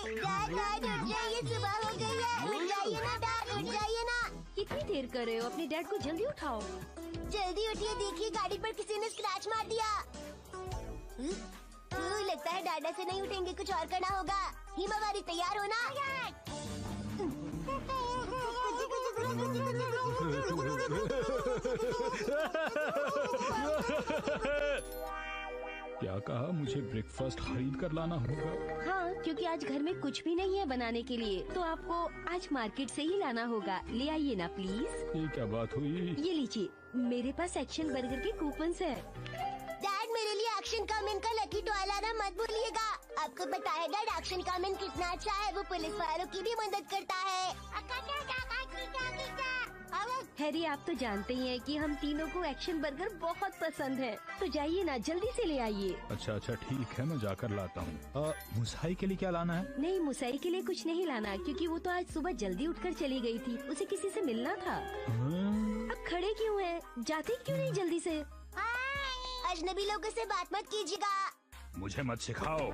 डैड, उठ जाइए, सुबह हो गई है। उठ जाइए ना डैड, उठ जाइए ना। कितनी देर कर रहे हो? अपने डैड को जल्दी उठाओ। जल्दी उठिए, देखिए गाड़ी पर किसी ने स्क्रैच मार दिया। लगता है डाडा से नहीं उठेंगे, कुछ और करना होगा। हिमावारी तैयार हो ना? क्या कहा? मुझे ब्रेकफास्ट खरीद कर लाना होगा? हाँ, क्योंकि आज घर में कुछ भी नहीं है बनाने के लिए, तो आपको आज मार्केट से ही लाना होगा। ले आइए ना प्लीज। ये क्या बात हुई? ये लीजिए, मेरे पास एक्शन बर्गर के कूपन्स है। डैड, मेरे लिए एक्शन कामेन का लकी टॉय लाना मत भूलिएगा। आपको पता है डैड, एक्शन कामेन कितना अच्छा है, वो पुलिस वालों की भी मदद करता है। हैरी, आप तो जानते ही हैं कि हम तीनों को एक्शन बर्गर बहुत पसंद है, तो जाइए ना, जल्दी से ले आइए। अच्छा अच्छा ठीक है, मैं जाकर लाता हूँ। मुसाई के लिए क्या लाना है? नहीं, मुसाई के लिए कुछ नहीं लाना, क्योंकि वो तो आज सुबह जल्दी उठकर चली गई थी, उसे किसी से मिलना था। अब खड़े क्यों हैं? जाते क्यों नहीं जल्दी से? अजनबी लोगों से बात मत कीजिएगा। मुझे मत सिखाओ।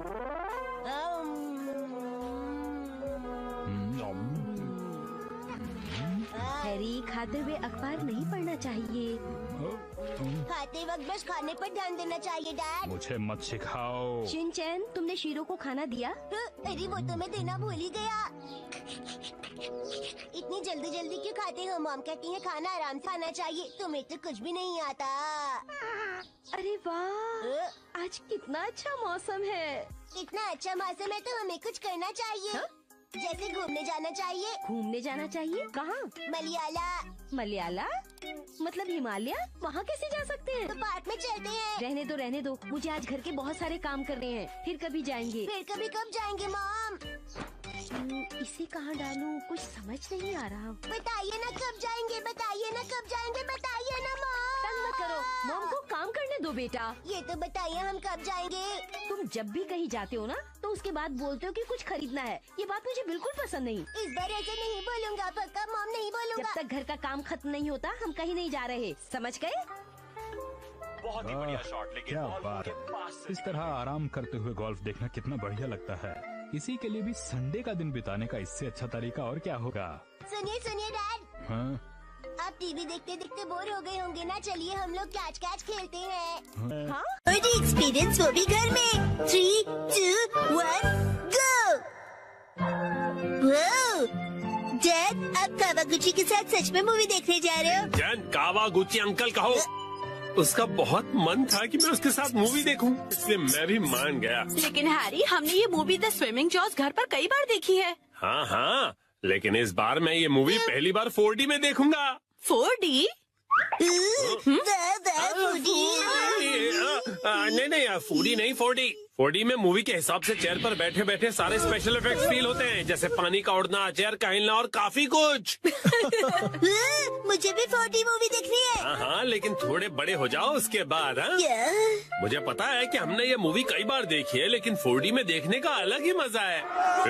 हैरी, खाते हुए अखबार नहीं पढ़ना चाहिए। खाते वक्त बस खाने पर ध्यान देना चाहिए डैड। मुझे मत सिखाओ। शिनचैन, तुमने शीरो को खाना दिया? अरे वो तो मैं देना भूल ही गया। इतनी जल्दी जल्दी क्यों खाते हो? मॉम कहती है खाना आराम से खाना चाहिए। तुम्हें तो कुछ भी नहीं आता। अरे वाह, आज कितना अच्छा मौसम है। इतना अच्छा मौसम है तो हमें कुछ करना चाहिए। जैसे घूमने जाना चाहिए। घूमने जाना चाहिए? कहाँ? मलयाला। मलयाला मतलब हिमालय? वहाँ कैसे जा सकते हैं? तो पार्क में चलते हैं। रहने दो, मुझे आज घर के बहुत सारे काम करने हैं, फिर कभी जाएंगे। फिर कभी कब जाएंगे मॉम? इसे कहाँ डालूं? कुछ समझ नहीं आ रहा। बताइए ना कब जाएंगे, बताइए ना कब जाएंगे, बताइए ना मॉम। तंग मत करो, मॉम को काम करने दो बेटा। ये तो बताइए हम कब जाएंगे? तुम जब भी कहीं जाते हो ना, तो उसके बाद बोलते हो कि कुछ खरीदना है। ये बात मुझे बिल्कुल पसंद नहीं। इस बार ऐसे नहीं बोलूँगा, पक्का मॉम, नहीं बोलूँगा। जब तक घर का काम खत्म नहीं होता, हम कहीं नहीं जा रहे, समझ गए? बहुत ही बढ़िया शॉट, लेकिन क्या बॉल बात उनके पास से इस तरह आराम करते हुए गोल्फ देखना कितना बढ़िया लगता है। किसी के लिए भी संडे का दिन बिताने का इससे अच्छा तरीका और क्या होगा? सुनिए सुनिए डैड, हाँ? आप टीवी देखते देखते बोर हो गए होंगे ना, चलिए हम लोग कैच कैच खेलते हैं। हाँ? और एक्सपीरियंस वो भी घर में। 3, 2, 1 गो। डैड, आप कावागुची के साथ सच में मूवी देखने जा रहे हो? जैन, कावागुची अंकल कहो। उसका बहुत मन था कि मैं उसके साथ मूवी देखूं, इसलिए मैं भी मान गया। लेकिन हैरी, हमने ये मूवी द स्विमिंग जॉस घर पर कई बार देखी है। हाँ हाँ, लेकिन इस बार मैं ये मूवी पहली बार 4D में देखूंगा। 4D? नहीं, 4D नहीं, 4D। 4D में मूवी के हिसाब से चेयर पर बैठे बैठे सारे स्पेशल इफेक्ट्स फील होते हैं, जैसे पानी का उड़ना, चेयर का हिलना और काफी कुछ। मुझे भी 4D मूवी देखनी है। हाँ हाँ, लेकिन थोड़े बड़े हो जाओ उसके बाद। हाँ, मुझे पता है कि हमने ये मूवी कई बार देखी है, लेकिन 4D में देखने का अलग ही मजा है।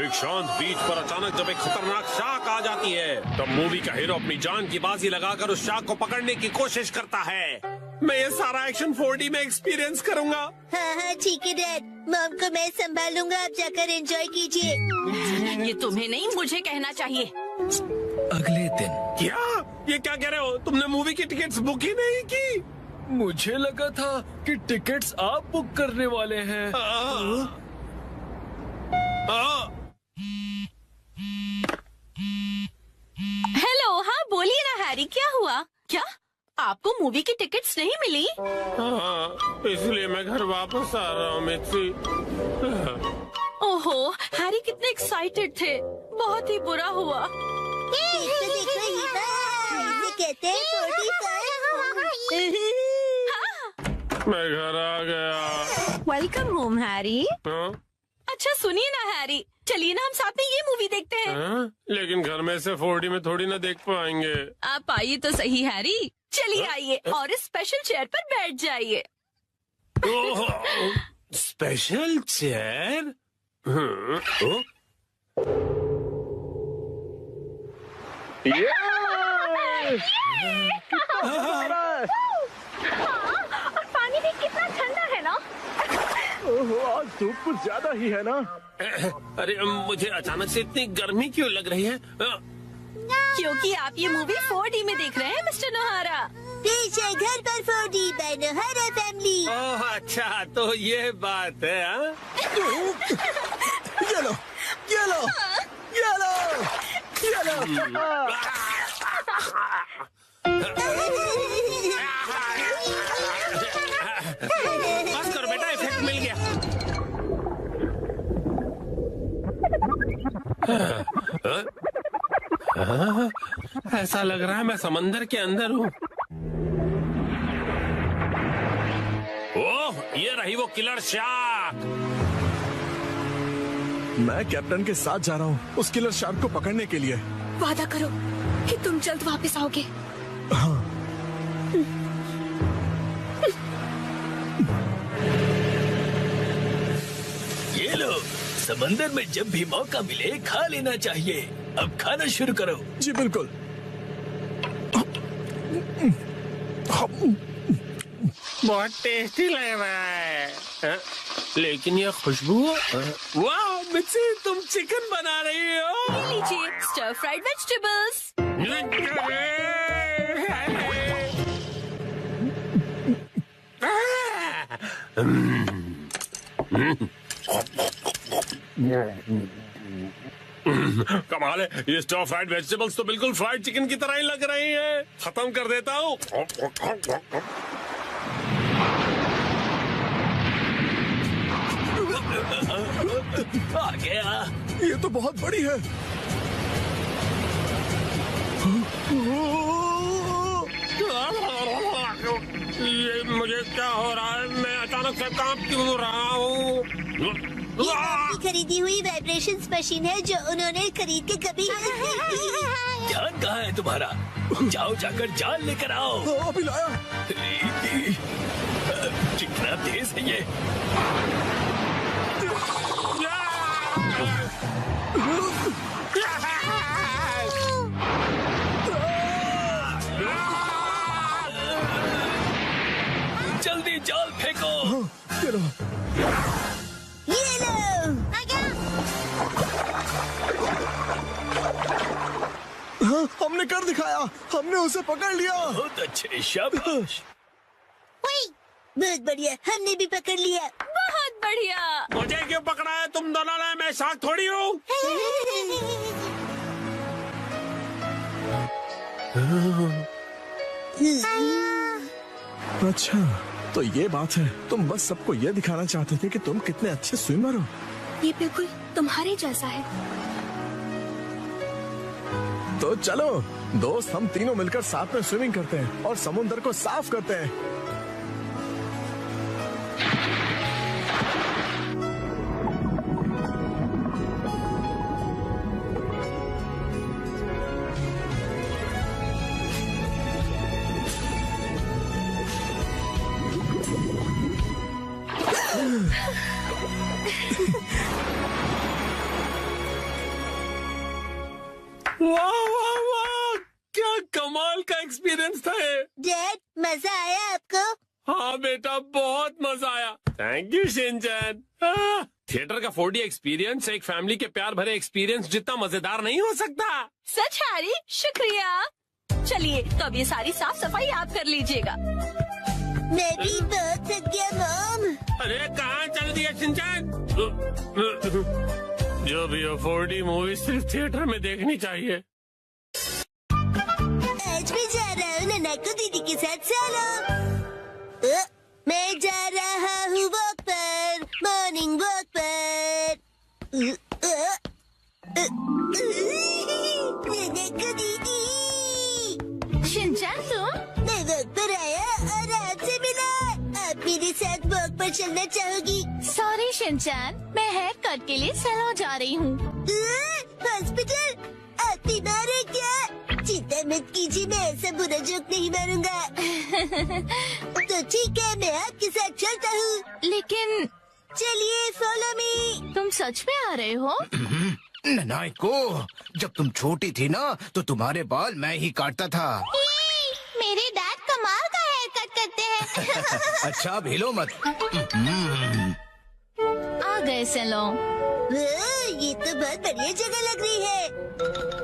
एक शांत बीच पर अचानक जब एक खतरनाक शार्क आ जाती है, तब मूवी का हीरो अपनी जान की बाजी लगाकर उस शार्क को पकड़ने की कोशिश करता है। मैं ये सारा एक्शन 4D में एक्सपीरियंस करूंगा। हाँ हाँ ठीक है डैड, मॉम को मैं संभालूंगा, आप जाकर एंजॉय कीजिए। ये तुम्हें नहीं, मुझे कहना चाहिए। अगले दिन। ये क्या कह रहे हो? तुमने मूवी की टिकट्स बुक ही नहीं की? मुझे लगा था कि टिकट्स आप बुक करने वाले हैं। हेलो, हाँ बोलिए ना हैरी, क्या हुआ? क्या आपको मूवी की टिकट्स नहीं मिली? हाँ, इसलिए मैं घर वापस आ रहा हूँ मिर्ची। ओहो, हैरी कितने एक्साइटेड थे, बहुत ही बुरा हुआ। कहते हैं 45। मैं घर आ गया। Welcome home Harry. हाँ? अच्छा सुनिए ना हैरी, चलिए ना हम साथ में ये मूवी देखते हैं। हाँ? लेकिन घर में से 4D में थोड़ी ना देख पाएंगे। आप आइए तो सही हैरी, चलिए आइए और इस स्पेशल चेयर पर बैठ जाइए। Special chair? और पानी भी कितना ठंडा है ना। आज धूप कुछ ज्यादा ही है ना। अरे मुझे अचानक से इतनी गर्मी क्यों लग रही है? क्योंकि आप ये मूवी 4D में देख रहे हैं मिस्टर नोहारा। पीछे घर पर 4D बाय नोहारा फैमिली। ओह अच्छा, तो ये बात है। हाँ? ये लो, ये लो, ये लो, ये लो। बस करो बेटा, इफेक्ट मिल गया। ऐसा लग रहा है मैं समंदर के अंदर हूँ। ओह, ये रही वो किलर शार्क। मैं कैप्टन के साथ जा रहा हूँ उस किलर शार्क को पकड़ने के लिए। वादा करो कि तुम जल्द वापस आओगे। हाँ। ये लो, समंदर में जब भी मौका मिले खा लेना चाहिए। अब खाना शुरू करो। जी बिल्कुल। बहुत टेस्टी लग रहा है। लेकिन ये खुशबू, वाह मिक्सी, तुम चिकन बना रही हो। ये लीजिए स्टर फ्राइड वेजिटेबल्स। कमाल है, ये स्टर फ्राइड वेजिटेबल्स तो बिल्कुल फ्राइड चिकन की तरह ही लग रही हैं। खत्म कर देता हूँ। आ गया। ये तो बहुत बड़ी है। ये मुझे क्या हो रहा है? मैं अचानक से कांप क्यों रहा हूँ? ये आपकी खरीदी हुई वाइब्रेशंस मशीन है जो उन्होंने खरीद के कभी ध्यान कहाँ है तुम्हारा? जाओ जाकर जाल लेकर आओ। अभी लाया। कितना तेज है ये। जल्दी जाल फेंको। चलो। ये लो। हाँ, हमने कर दिखाया। हमने उसे पकड़ लिया। बहुत अच्छे, शाबाश। बहुत बढ़िया, हमने भी पकड़ लिया। बहुत बढ़िया। मुझे क्यों पकड़ा है? तुम दोनों ने, मैं शार्क थोड़ी हूँ। अच्छा, तो ये बात है। तुम बस सबको ये दिखाना चाहते थे कि तुम कितने अच्छे स्विमर हो। ये बिल्कुल तुम्हारे जैसा है। तो चलो दोस्त, हम तीनों मिलकर साथ में स्विमिंग करते हैं और समुद्र को साफ करते हैं। वाह वाह वाह, क्या कमाल का एक्सपीरियंस था ये। डैड, मजा आया आपको? हाँ बेटा, बहुत मजा आया। Thank you Shinchan. थिएटर का 4D एक्सपीरियंस एक फैमिली के प्यार भरे एक्सपीरियंस जितना मजेदार नहीं हो सकता। सच हैरी, शुक्रिया। चलिए तो अब ये सारी साफ सफाई आप कर लीजिएगा। मैं भी बहुत थक गया मॉम। अरे कहाँ चल दिया शिनचैन? जो भी हो, 4D मूवी सिर्फ थिएटर में देखनी चाहिए। आज मैं जा रहा हूँ नन्ना दीदी के साथ चलो। मैं जा रहा हूँ वॉक पर, मॉर्निंग वॉक पर। नन्ना दीदी। शिनचैन तुम? मैं वॉक पर आया और आपसे मिला। आप मेरे साथ वॉक पर चलना चाहोगी? सॉरी शिनचैन, मैं हेयर कट के लिए सैलून जा रही हूँ। हॉस्पिटल? आप बीमार हैं क्या? चिंता मत कीजिए, मैं ऐसा बुरा जोक नहीं मारूंगा। तो ठीक है, मैं आपके साथ चलता हूँ। लेकिन चलिए फॉलो मी। तुम सच में आ रहे हो? नाइको, जब तुम छोटी थी ना तो तुम्हारे बाल मैं ही काटता था। मेरे डैड कमाल का हेयर कट करते हैं। अच्छा भेलो मत। आ गए सैलून। ये तो बहुत बढ़िया जगह लग रही है,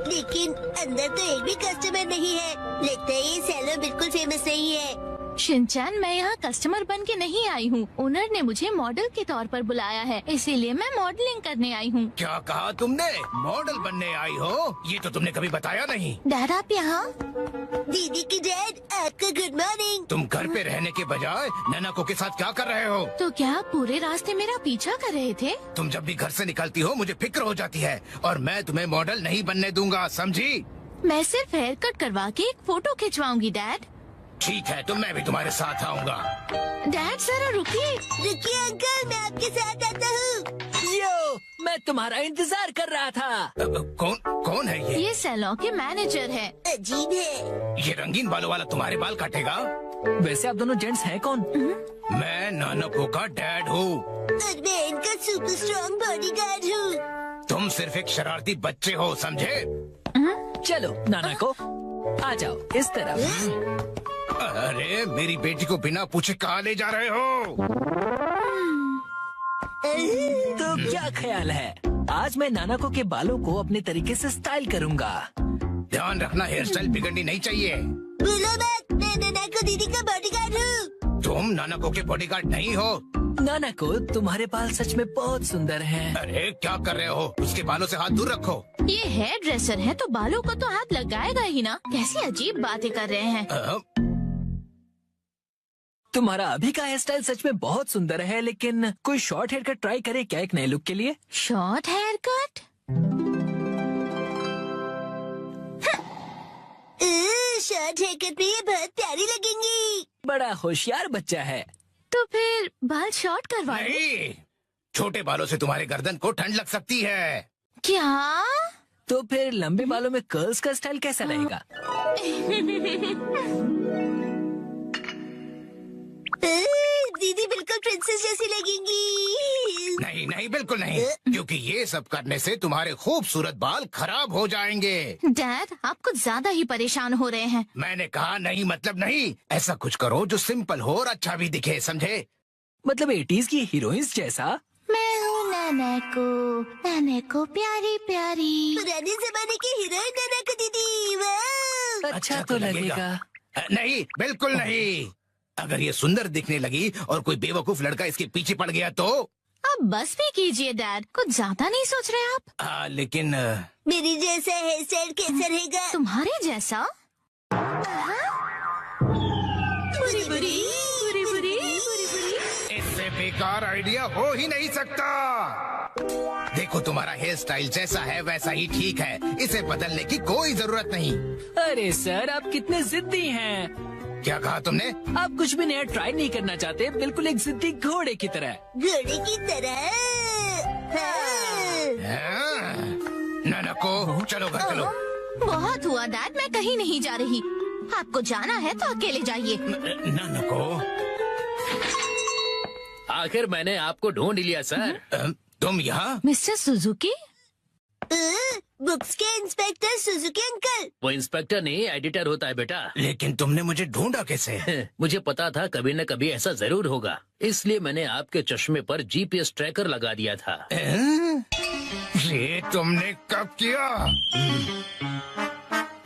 लेकिन अंदर तो एक भी कस्टमर नहीं है। लगता है ये सैलून बिल्कुल फेमस नहीं है। शिनचैन, मैं यहाँ कस्टमर बन के नहीं आई हूँ। ओनर ने मुझे मॉडल के तौर पर बुलाया है, इसीलिए मैं मॉडलिंग करने आई हूँ। क्या कहा तुमने? मॉडल बनने आई हो? ये तो तुमने कभी बताया नहीं। डैड आप यहाँ? दीदी की डैड, आपका गुड मॉर्निंग। तुम घर पे रहने के बजाय नैनाको के साथ क्या कर रहे हो? तो क्या आप पूरे रास्ते मेरा पीछा कर रहे थे? तुम जब भी घर से निकलती हो मुझे फिक्र हो जाती है, और मैं तुम्हें मॉडल नहीं बनने दूंगा, समझी? मैं सिर्फ हेयर कट करवा के एक फोटो खिंचवाऊंगी डैड। ठीक है, तो मैं भी तुम्हारे साथ आऊंगा। डैड जरा रुकिए। रुकिए अंकल, मैं आपके साथ आता हूँ। यो, मैं तुम्हारा इंतजार कर रहा था। कौन है ये? ये सैलून के मैनेजर है। अजीब है। ये रंगीन बालों वाला तुम्हारे बाल काटेगा? वैसे आप दोनों जेंट्स हैं कौन? मैं नानको का डैड हूँ। और मैं इनका सुपर स्ट्रॉन्ग बॉडीगार्ड हूँ। तुम सिर्फ एक शरारती बच्चे हो, समझे? चलो नाना को आ जाओ इस तरफ। अरे मेरी बेटी को बिना पूछे कहाँ ले जा रहे हो? तो क्या ख्याल है, आज मैं नानाको के बालों को अपने तरीके से स्टाइल करूंगा। ध्यान रखना, हेयर स्टाइल बिगड़नी नहीं चाहिए। बोलो मत, मैं नानाको दीदी का बॉडीगार्ड हूँ। तुम नानाको के बॉडीगार्ड नहीं हो। नानाको, तुम्हारे बाल सच में बहुत सुंदर हैं। अरे क्या कर रहे हो? उसके बालों से हाथ दूर रखो। ये हेयर ड्रेसर है तो बालों को तो हाथ लगाएगा ही ना। कैसी अजीब बातें कर रहे हैं। तुम्हारा अभी का हेयर स्टाइल सच में बहुत सुंदर है, लेकिन कोई शॉर्ट हेयर कट ट्राई करे क्या एक नए लुक के लिए? Short hair cut? Short hair cut में ये बहुत प्यारी लगेंगी। बड़ा होशियार बच्चा है। तो फिर बाल शॉर्ट करवा लो। नहीं, छोटे बालों से तुम्हारे गर्दन को ठंड लग सकती है। क्या? तो फिर लंबे बालों में कर्ल्स का स्टाइल कैसा रहेगा? दीदी बिल्कुल प्रिंसेस जैसी लगेंगी। नहीं नहीं, बिल्कुल नहीं, क्योंकि ये सब करने से तुम्हारे खूबसूरत बाल खराब हो जाएंगे। डैड, आप कुछ ज्यादा ही परेशान हो रहे हैं। मैंने कहा नहीं मतलब नहीं। ऐसा कुछ करो जो सिंपल हो और अच्छा भी दिखे, समझे? मतलब 80s की हीरोइंस जैसा? मैं हूँ नानाको प्यारी प्यारी। पुराने जमाने की हीरोइन नानाको दीदी। वाह! अच्छा तो लगेगा। नहीं, बिल्कुल नहीं। अगर ये सुंदर दिखने लगी और कोई बेवकूफ लड़का इसके पीछे पड़ गया तो? अब बस भी कीजिए डैड, कुछ ज्यादा नहीं सोच रहे आप? लेकिन मेरी जैसा हेयर स्टाइल कैसा रहेगा? तुम्हारे जैसा? बुरी बुरी बुरी बुरी बुरी बुरी। इससे बेकार आइडिया हो ही नहीं सकता। देखो, तुम्हारा हेयर स्टाइल जैसा है वैसा ही ठीक है, इसे बदलने की कोई जरूरत नहीं। अरे सर, आप कितने जिद्दी हैं। क्या कहा तुमने? आप कुछ भी नया ट्राई नहीं करना चाहते, बिल्कुल एक जिद्दी घोड़े की तरह। घोड़े की तरह? नानाको, चलो घर चलो। बहुत हुआ डैड, मैं कहीं नहीं जा रही। आपको जाना है तो अकेले जाइए। नानाको, आखिर मैंने आपको ढूंढ लिया सर। तुम यहाँ? Mister Suzuki? बुक्स के इंस्पेक्टर सुजुकी अंकल। वो इंस्पेक्टर नहीं, एडिटर होता है बेटा। लेकिन तुमने मुझे ढूंढा कैसे? मुझे पता था कभी न कभी ऐसा जरूर होगा, इसलिए मैंने आपके चश्मे पर जीपीएस ट्रैकर लगा दिया था। ये तुमने कब किया?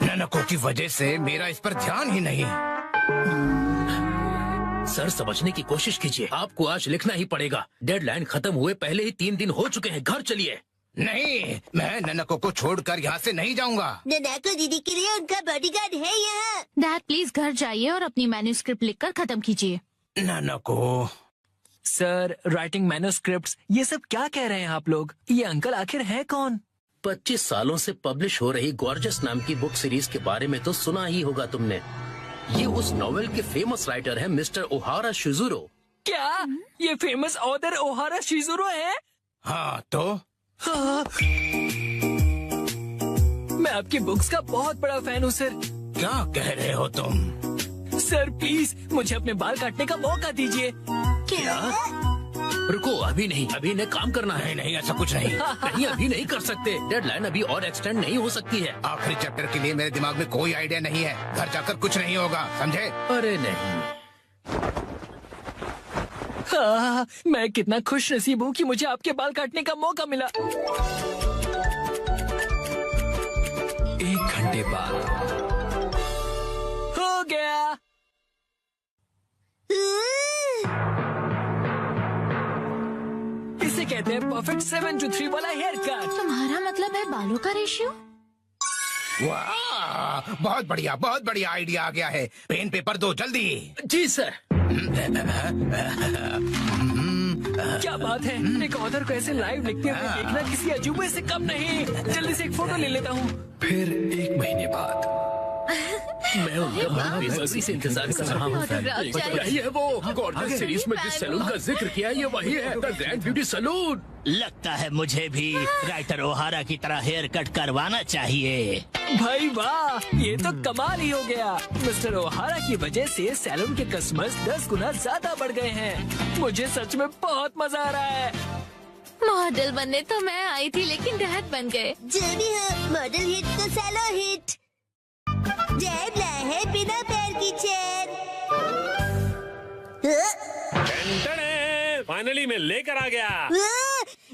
नानाको की वजह से मेरा इस पर ध्यान ही नहीं। सर, समझने की कोशिश कीजिए, आपको आज लिखना ही पड़ेगा। डेडलाइन खत्म हुए पहले ही 3 दिन हो चुके हैं। घर चलिए। नहीं, मैं नानाको को छोड़कर यहाँ से नहीं जाऊँगा। नानाको दीदी के लिए उनका बॉडीगार्ड है यहाँ। डैड प्लीज घर जाइए और अपनी मैन्युस्क्रिप्ट लिखकर खत्म कीजिए। नानाको। सर, राइटिंग मैन्युस्क्रिप्ट्स, ये सब क्या कह रहे हैं आप लोग? ये अंकल आखिर है कौन? 25 सालों से पब्लिश हो रही गॉर्जस नाम की बुक सीरीज के बारे में तो सुना ही होगा तुमने। ये उस नॉवेल के फेमस राइटर हैं मिस्टर ओहारा शिजुरो। क्या ये फेमस ऑथर ओहारा शिजुरो है? हाँ तो? हाँ। मैं आपकी बुक्स का बहुत बड़ा फैन हूँ सर। क्या कह रहे हो तुम? सर प्लीज मुझे अपने बाल काटने का मौका दीजिए। क्या? रुको, अभी नहीं, अभी ने काम करना है। नहीं, ऐसा कुछ नहीं। नहीं, अभी नहीं कर सकते। डेडलाइन अभी और एक्सटेंड नहीं हो सकती है। आखिरी चैप्टर के लिए मेरे दिमाग में कोई आइडिया नहीं है। घर जाकर कुछ नहीं होगा, समझे? अरे नहीं। हाँ, मैं कितना खुश नसीब हूँ कि मुझे आपके बाल काटने का मौका मिला। 1 घंटे बाद हो गया। कहते हैं परफेक्ट 7:3 वाला हेयर कट। तुम्हारा मतलब है बालों का रेशियो? वाह, बहुत बढ़िया आइडिया आ गया है। पेन पेपर दो जल्दी। जी सर। क्या बात है, एक ऑथर को ऐसे लाइव लिखते हुए देखना किसी अजूबे से कम नहीं। जल्दी से एक फोटो ले लेता हूँ। फिर 1 महीने बाद मैं उनका बेसब्री से इंतजार कर रहा हूँ। ये वो गॉर्जियस सीरीज में जिस सैलून का जिक्र किया ये वही है, द ग्रैंड ब्यूटी सैलून। लगता है मुझे भी राइटर ओहारा की तरह हेयर कट करवाना चाहिए। भाई वाह, ये तो कमाल ही हो गया। मिस्टर ओहारा की वजह से सैलून के कस्टमर्स 10 गुना ज्यादा बढ़ गए हैं। मुझे सच में बहुत मजा आ रहा है। मॉडल बनने तो मैं आई थी, लेकिन डैड बन गए। जो भी हो, मॉडल हिट तो सैलो हिट। जैब लाए है बिना पैर की चेयर। फाइनली मैं लेकर आ गया।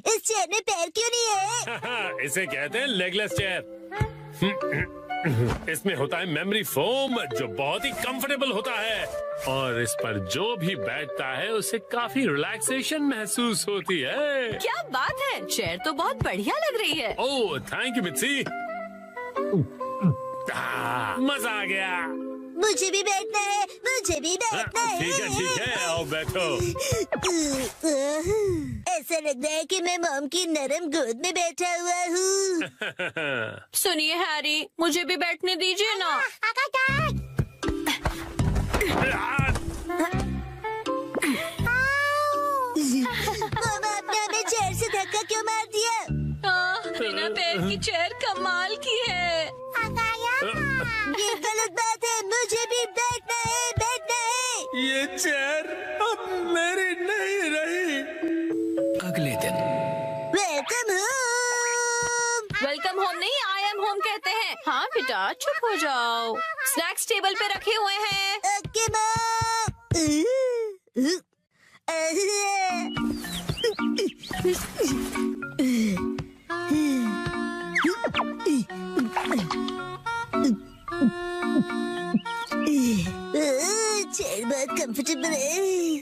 इस चेयर में पैर क्यों नहीं है? इसे कहते हैं लेगलेस चेयर। इसमें होता है मेमोरी फोम जो बहुत ही कंफर्टेबल होता है और इस पर जो भी बैठता है उसे काफी रिलैक्सेशन महसूस होती है। क्या बात है, चेयर तो बहुत बढ़िया लग रही है। Oh thank you Mitsi. मजा आ गया। मुझे भी बैठना है, मुझे भी बैठना है। ठीक है, आओ बैठो। ऐसा लग रहा है कि मैं मॉम की नरम गोद में बैठा हुआ हूँ। सुनिए हैरी, मुझे भी बैठने दीजिए ना। मॉम, आपने हमें चेयर से धक्का क्यों मार दिया? बिना पैर की चेयर कमाल की है। ये गलत बात है, मुझे भी बैठना है, बैठना है। ये चेयर अब मेरी नहीं रही। अगले दिन वेलकम होम। वेलकम होम नहीं, आई एम होम कहते हैं। हाँ बेटा चुप हो जाओ, स्नैक्स टेबल पे रखे हुए हैं। Okay mom. चेयर बहुत कंफर्टेबल है।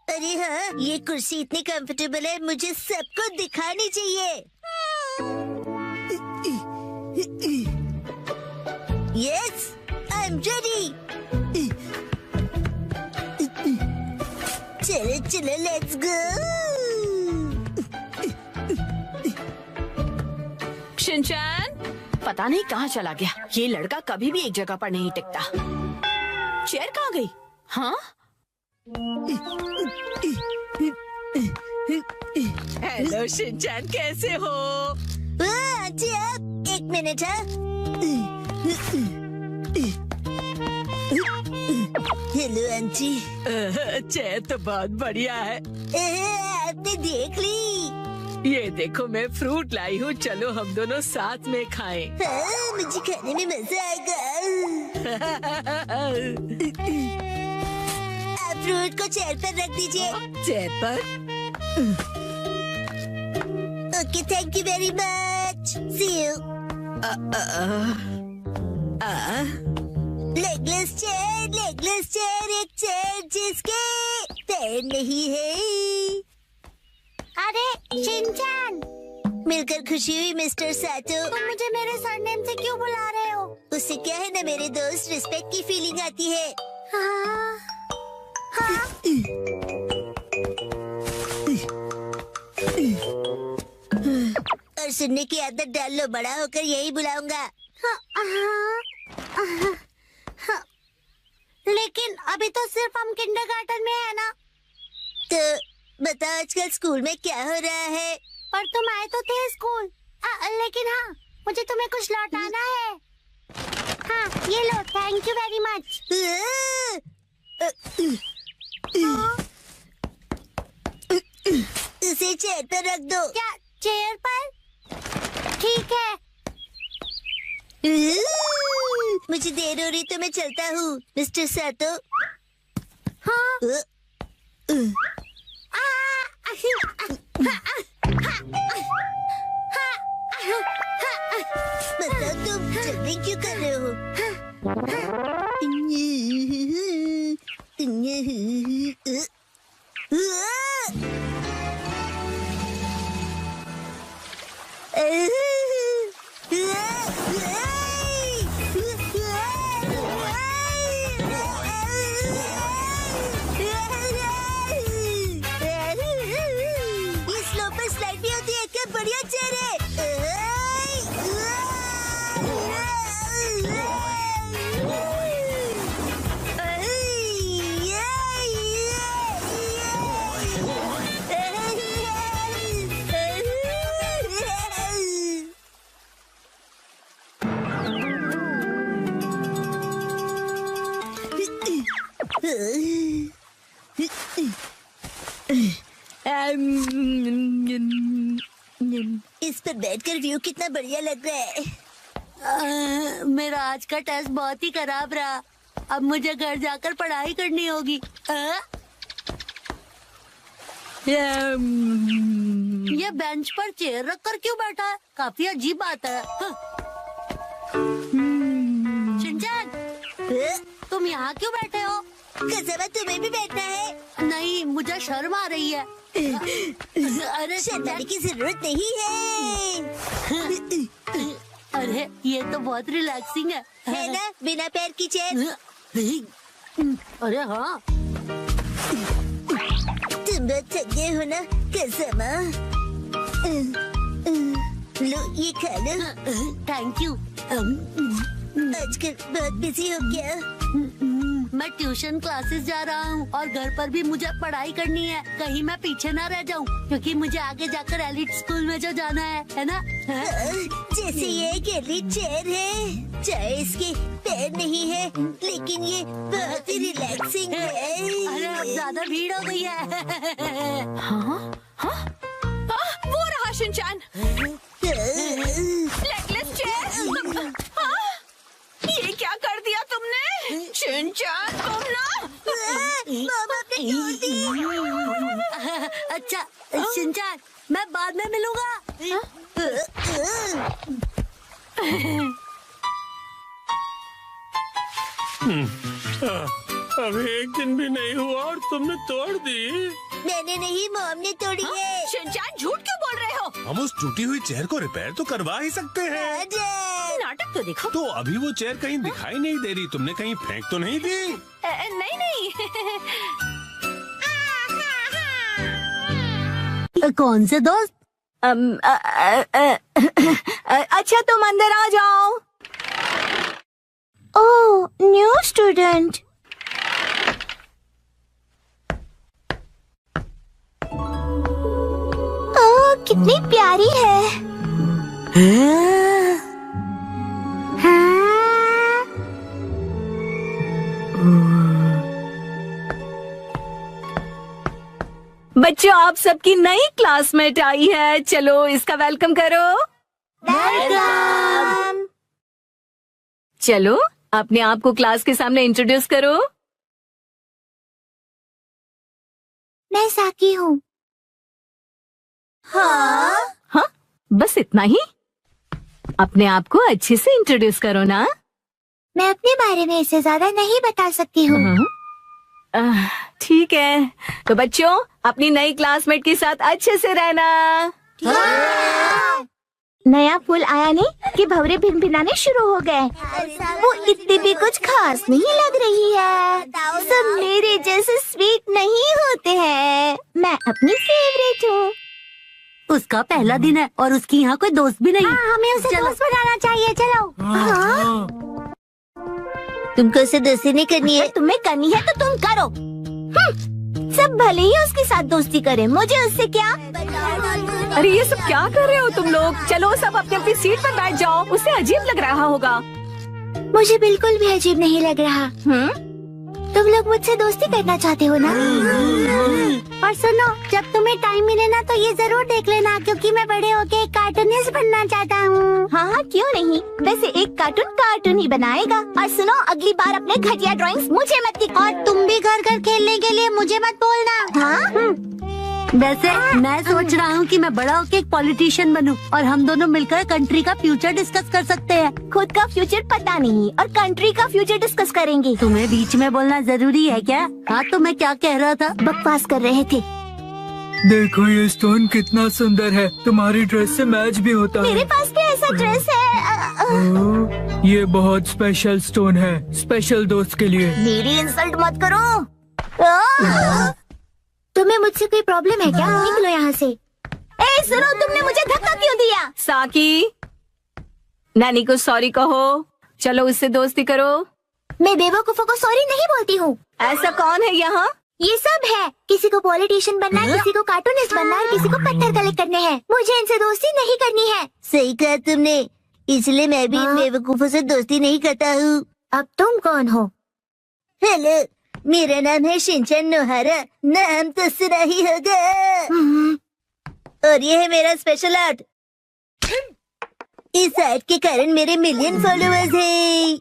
अरे हाँ, ये कुर्सी इतनी कंफर्टेबल है, मुझे सबको दिखानी चाहिए। Yes, I am ready. चलो चलो, लेट्स गो। शिनचैन पता नहीं कहाँ चला गया। ये लड़का कभी भी एक जगह पर नहीं टिकता। चेयर कहाँ गई? हाँ, हेलो शिनचैन, कैसे हो? आंटी आप 1 मिनट है। Hello aunty. चेयर तो बहुत बढ़िया है। आपने देख ली? ये देखो मैं फ्रूट लाई हूँ, चलो हम दोनों साथ में खाएं। हाँ, मुझे खाने में मजा आएगा। आप फ्रूट को चेयर पर रख दीजिए। चेयर पर? Okay, thank you very much. See you. Legless chair, एक चेयर जिसके पैर नहीं है। अरे शिनचैन, मिलकर खुशी हुई मिस्टर सातो। तुम मुझे मेरे सरनेम से क्यों बुला रहे हो? उससे क्या है ना मेरे दोस्त, रिस्पेक्ट की फीलिंग आती है। हाँ, हाँ। और सुनने की आदत डाल लो, बड़ा होकर यही बुलाऊंगा। लेकिन अभी तो सिर्फ हम किंडरगार्टन में है ना। तो बताओ आजकल स्कूल में क्या हो रहा है? पर तुम आए तो थे स्कूल। लेकिन हाँ, मुझे तुम्हें कुछ लौटाना है। हाँ, ये लो, थैंक यू वेरी मच। उसे चेयर पर रख दो। क्या चेयर पर? ठीक है। मुझे देर हो रही तो मैं चलता हूँ, मिस्टर सातो। हाँ। बताओ तुम जल्दी क्यों कर रहे हो? इस पर बैठकर व्यू कितना बढ़िया लग रहा है। मेरा आज का टेस्ट बहुत ही खराब रहा। अब मुझे घर जाकर पढ़ाई करनी होगी। ये बेंच पर चेयर रखकर क्यों बैठा है? काफी अजीब बात है। शिनचैन, तुम यहाँ क्यों बैठे हो? कसम, तुम्हें भी बैठना है? नहीं, मुझे शर्म आ रही है। अरे शर्माने की जरूरत नहीं है। अरे ये तो बहुत रिलैक्सिंग है ना, बिना पैर की चेयर। अरे हाँ, तुम बहुत थक गए हो ना कसम। लो ये खा लो। Thank you. आजकल बहुत बिजी हो क्या? मैं ट्यूशन क्लासेस जा रहा हूँ और घर पर भी मुझे पढ़ाई करनी है। कहीं मैं पीछे ना रह जाऊँ, क्योंकि मुझे आगे जाकर एलिट स्कूल में जो जाना है ना? जैसे ये एक एलिट चेयर है, चाहे इसके पैर नहीं है, लेकिन ये बहुत ही रिलैक्सिंग है। अरे अब ज्यादा भीड़ हो गई है। हाँ? हाँ? वो रहा शिनचैन। Legless chair. हाँ? ये क्या कर दिया तुमने? शिनचैन, तुम ना। मामा ने तोड़ दी। अच्छा शिनचैन, मैं बाद में मिलूंगा। अभी एक दिन भी नहीं हुआ और तुमने तोड़ दी। मैंने नहीं, मॉम ने तोड़ी है। शिनचैन, झूठ क्यों बोल रहे हो? हम उस टूटी हुई चेयर को रिपेयर तो करवा ही सकते हैं। नाटक तो देखो। तो अभी वो चेयर कहीं दिखाई नहीं दे रही, तुमने कहीं फेंक तो नहीं दी? नहीं नहीं। कौन से दोस्त? अच्छा तुम अंदर आ जाओ। ओह, न्यू स्टूडेंट। ओह, कितनी प्यारी है। बच्चों, आप सबकी नई क्लासमेट आई है। चलो इसका वेलकम करो। वेलकम। चलो अपने आप को क्लास के सामने इंट्रोड्यूस करो। मैं साकी हूँ। हाँ? हाँ, बस इतना ही? अपने आप को अच्छे से इंट्रोड्यूस करो ना। मैं अपने बारे में इससे ज्यादा नहीं बता सकती हूँ। ठीक है, तो बच्चों अपनी नई क्लासमेट के साथ अच्छे से रहना। नया फूल आया नहीं कि भंवरे भिनभिनाने शुरू हो गए। वो इतनी भी कुछ खास नहीं लग रही है। सब मेरे जैसे स्वीट नहीं होते हैं। मैं अपनी फेवरेट हूँ। उसका पहला दिन है और उसकी यहाँ कोई दोस्त भी नहीं। हमें उसे दोस्त बनाना चाहिए। चलो। हाँ? तुमको उसे दोस्ती नहीं करनी है? तुम्हें करनी है तो तुम करो। सब भले ही उसके साथ दोस्ती करें, मुझे उससे क्या? अरे ये सब क्या कर रहे हो तुम लोग? चलो सब अपनी अपनी सीट पर बैठ जाओ। उसे अजीब लग रहा होगा। मुझे बिल्कुल भी अजीब नहीं लग रहा। तुम लोग मुझसे दोस्ती करना चाहते हो ना? और सुनो, जब तुम्हें टाइम मिले ना तो ये जरूर देख लेना, क्योंकि मैं बड़े होके एक कार्टूनिस्ट बनना चाहता हूँ। हाँ, क्यों नहीं। वैसे एक कार्टून ही बनाएगा। और सुनो, अगली बार अपने घटिया ड्राइंग्स मुझे मत दिखाओ। और तुम भी घर खेलने के लिए मुझे मत बोलना। हाँ? वैसे मैं सोच रहा हूँ कि मैं बड़ा होके एक पॉलिटिशियन बनूं और हम दोनों मिलकर कंट्री का फ्यूचर डिस्कस कर सकते हैं। खुद का फ्यूचर पता नहीं और कंट्री का फ्यूचर डिस्कस करेंगे। तुम्हें बीच में बोलना जरूरी है क्या? हाँ, तो मैं क्या कह रहा था? बकवास कर रहे थे। देखो ये स्टोन कितना सुंदर है, तुम्हारी ड्रेस से मैच भी होता है। मेरे पास भी ऐसा ड्रेस है। ये बहुत स्पेशल स्टोन है, स्पेशल दोस्त के लिए। मेरी इंसल्ट मत करो। तुम्हें मुझसे कोई प्रॉब्लम है क्या? निकलो यहाँ से। ए सुनो, तुमने मुझे धक्का क्यों दिया? साकी, नानी को सॉरी कहो। चलो उससे दोस्ती करो। मैं बेवकूफों को सॉरी नहीं बोलती हूँ। ऐसा कौन है यहाँ? ये सब है। किसी को पॉलिटिशियन बनना है, किसी को कार्टूनिस्ट बनना है, किसी को पत्थर कलेक्ट करने हैं। मुझे इनसे दोस्ती नहीं करनी है। सही कहा तुमने, इसलिए मैं भी इन बेवकूफों से दोस्ती नहीं करता हूँ। अब तुम कौन हो? हेलो, मेरा नाम है शिनचैन ओहारा, नाम तो सुना ही होगा। और ये है मेरा स्पेशल आर्ट। इस आर्ट के कारण मेरे मिलियन फॉलोअर्स हैं।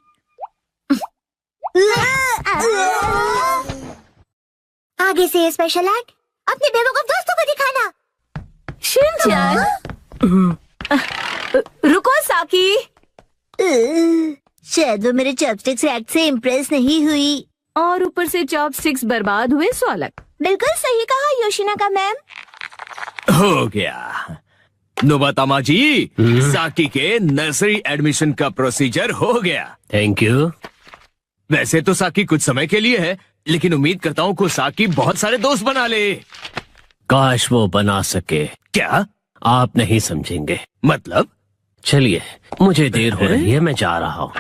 आगे से ये स्पेशल आर्ट अपने बेवकूफ दोस्तों को दिखाना। शिनचैन, रुको साकी। शायद वो मेरे चॉपस्टिक्स एक्ट से इम्प्रेस नहीं हुई, और ऊपर से चॉपस्टिक्स बर्बाद हुए सो अलग। बिल्कुल सही कहा योशिनाका मैम। हो गया नोबातामा जी, साकी के नर्सरी एडमिशन का प्रोसीजर हो गया। Thank you. वैसे तो साकी कुछ समय के लिए है, लेकिन उम्मीद करता हूँ कि साकी बहुत सारे दोस्त बना ले। काश वो बना सके। क्या? आप नहीं समझेंगे। मतलब? चलिए, मुझे देर हो रही है, मैं जा रहा हूँ।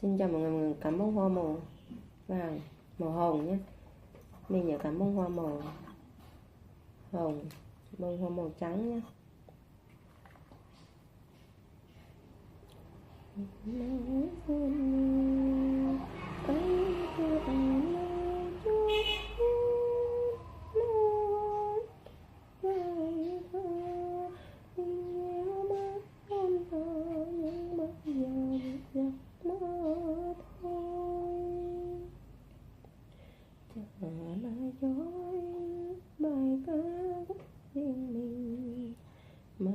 Xin chào mọi người, cảm ơn hoa màu vàng, màu hồng nhé. Mình nhớ cảm ơn hoa màu hồng, bông hoa màu trắng nhé. Bài ca riêng mình mà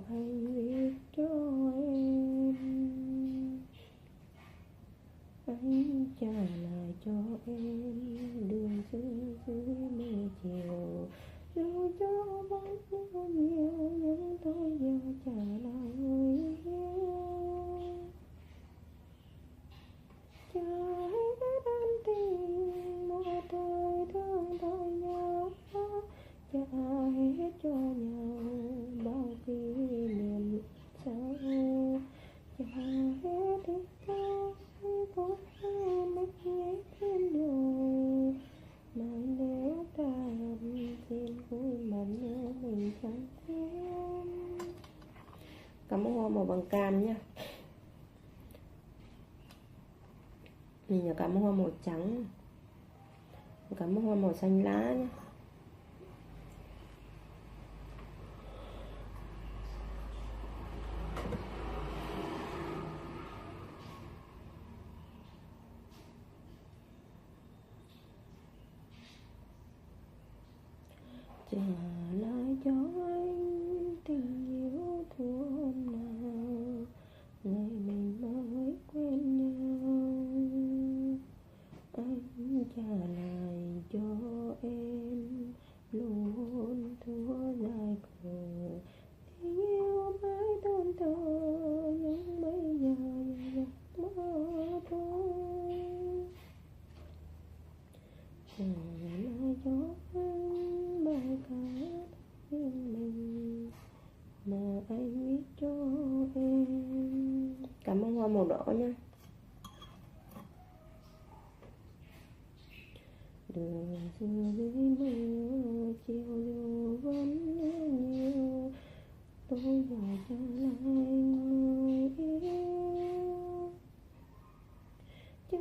anh viết cho em, anh trả lại cho em đường dưới mây chiều, dù cho bóng nhiều nhưng tôi giờ trả lại người yêu. Trái đất ân tình một thời thương thời nhớ, trả hết cho nhau bao kỷ niệm sau, trả hết đi sao có mất nhé thêm rồi, mà nếu ta làm xin vui mà nhớ mình chẳng thêm. Cảm ơn hoa màu bằng cam nha. Mình là cảm ơn hoa màu trắng, cảm ơn hoa màu xanh lá nhé. Trả lại cho anh tình yêu thuở nào, ngày mình mới quen nhau. Anh trả lại cho em luôn thuở dài khờ, tình yêu mãi tôn thờ nhưng bây giờ giấc mơ thôi. Trả lại cho anh bài ca riêng mình mà anh viết cho em. Cảm ơn hoa màu đỏ nha. Đường xưa dưới mưa chiều dù vẫn nhiều, tôi giờ trả lại người yêu. Trả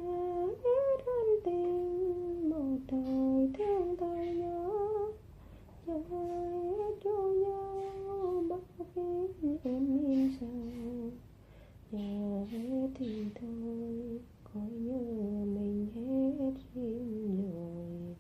hết ân tình một thời thương thời nhớ, trả hết cho nhau bao kỷ em in sầu, trả hết thì thôi coi như mình hết riêng rồi.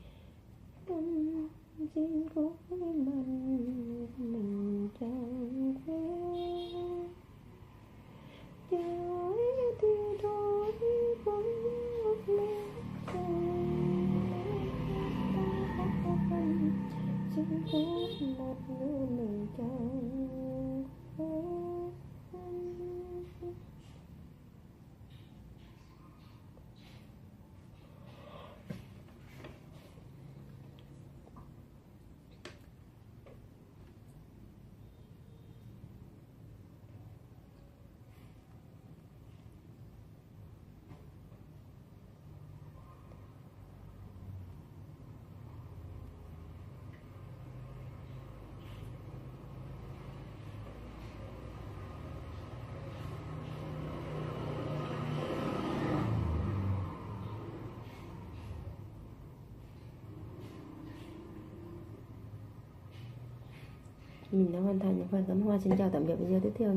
mình đã hoàn thành những phần cắm hoa. Xin chào tạm biệt video tiếp theo.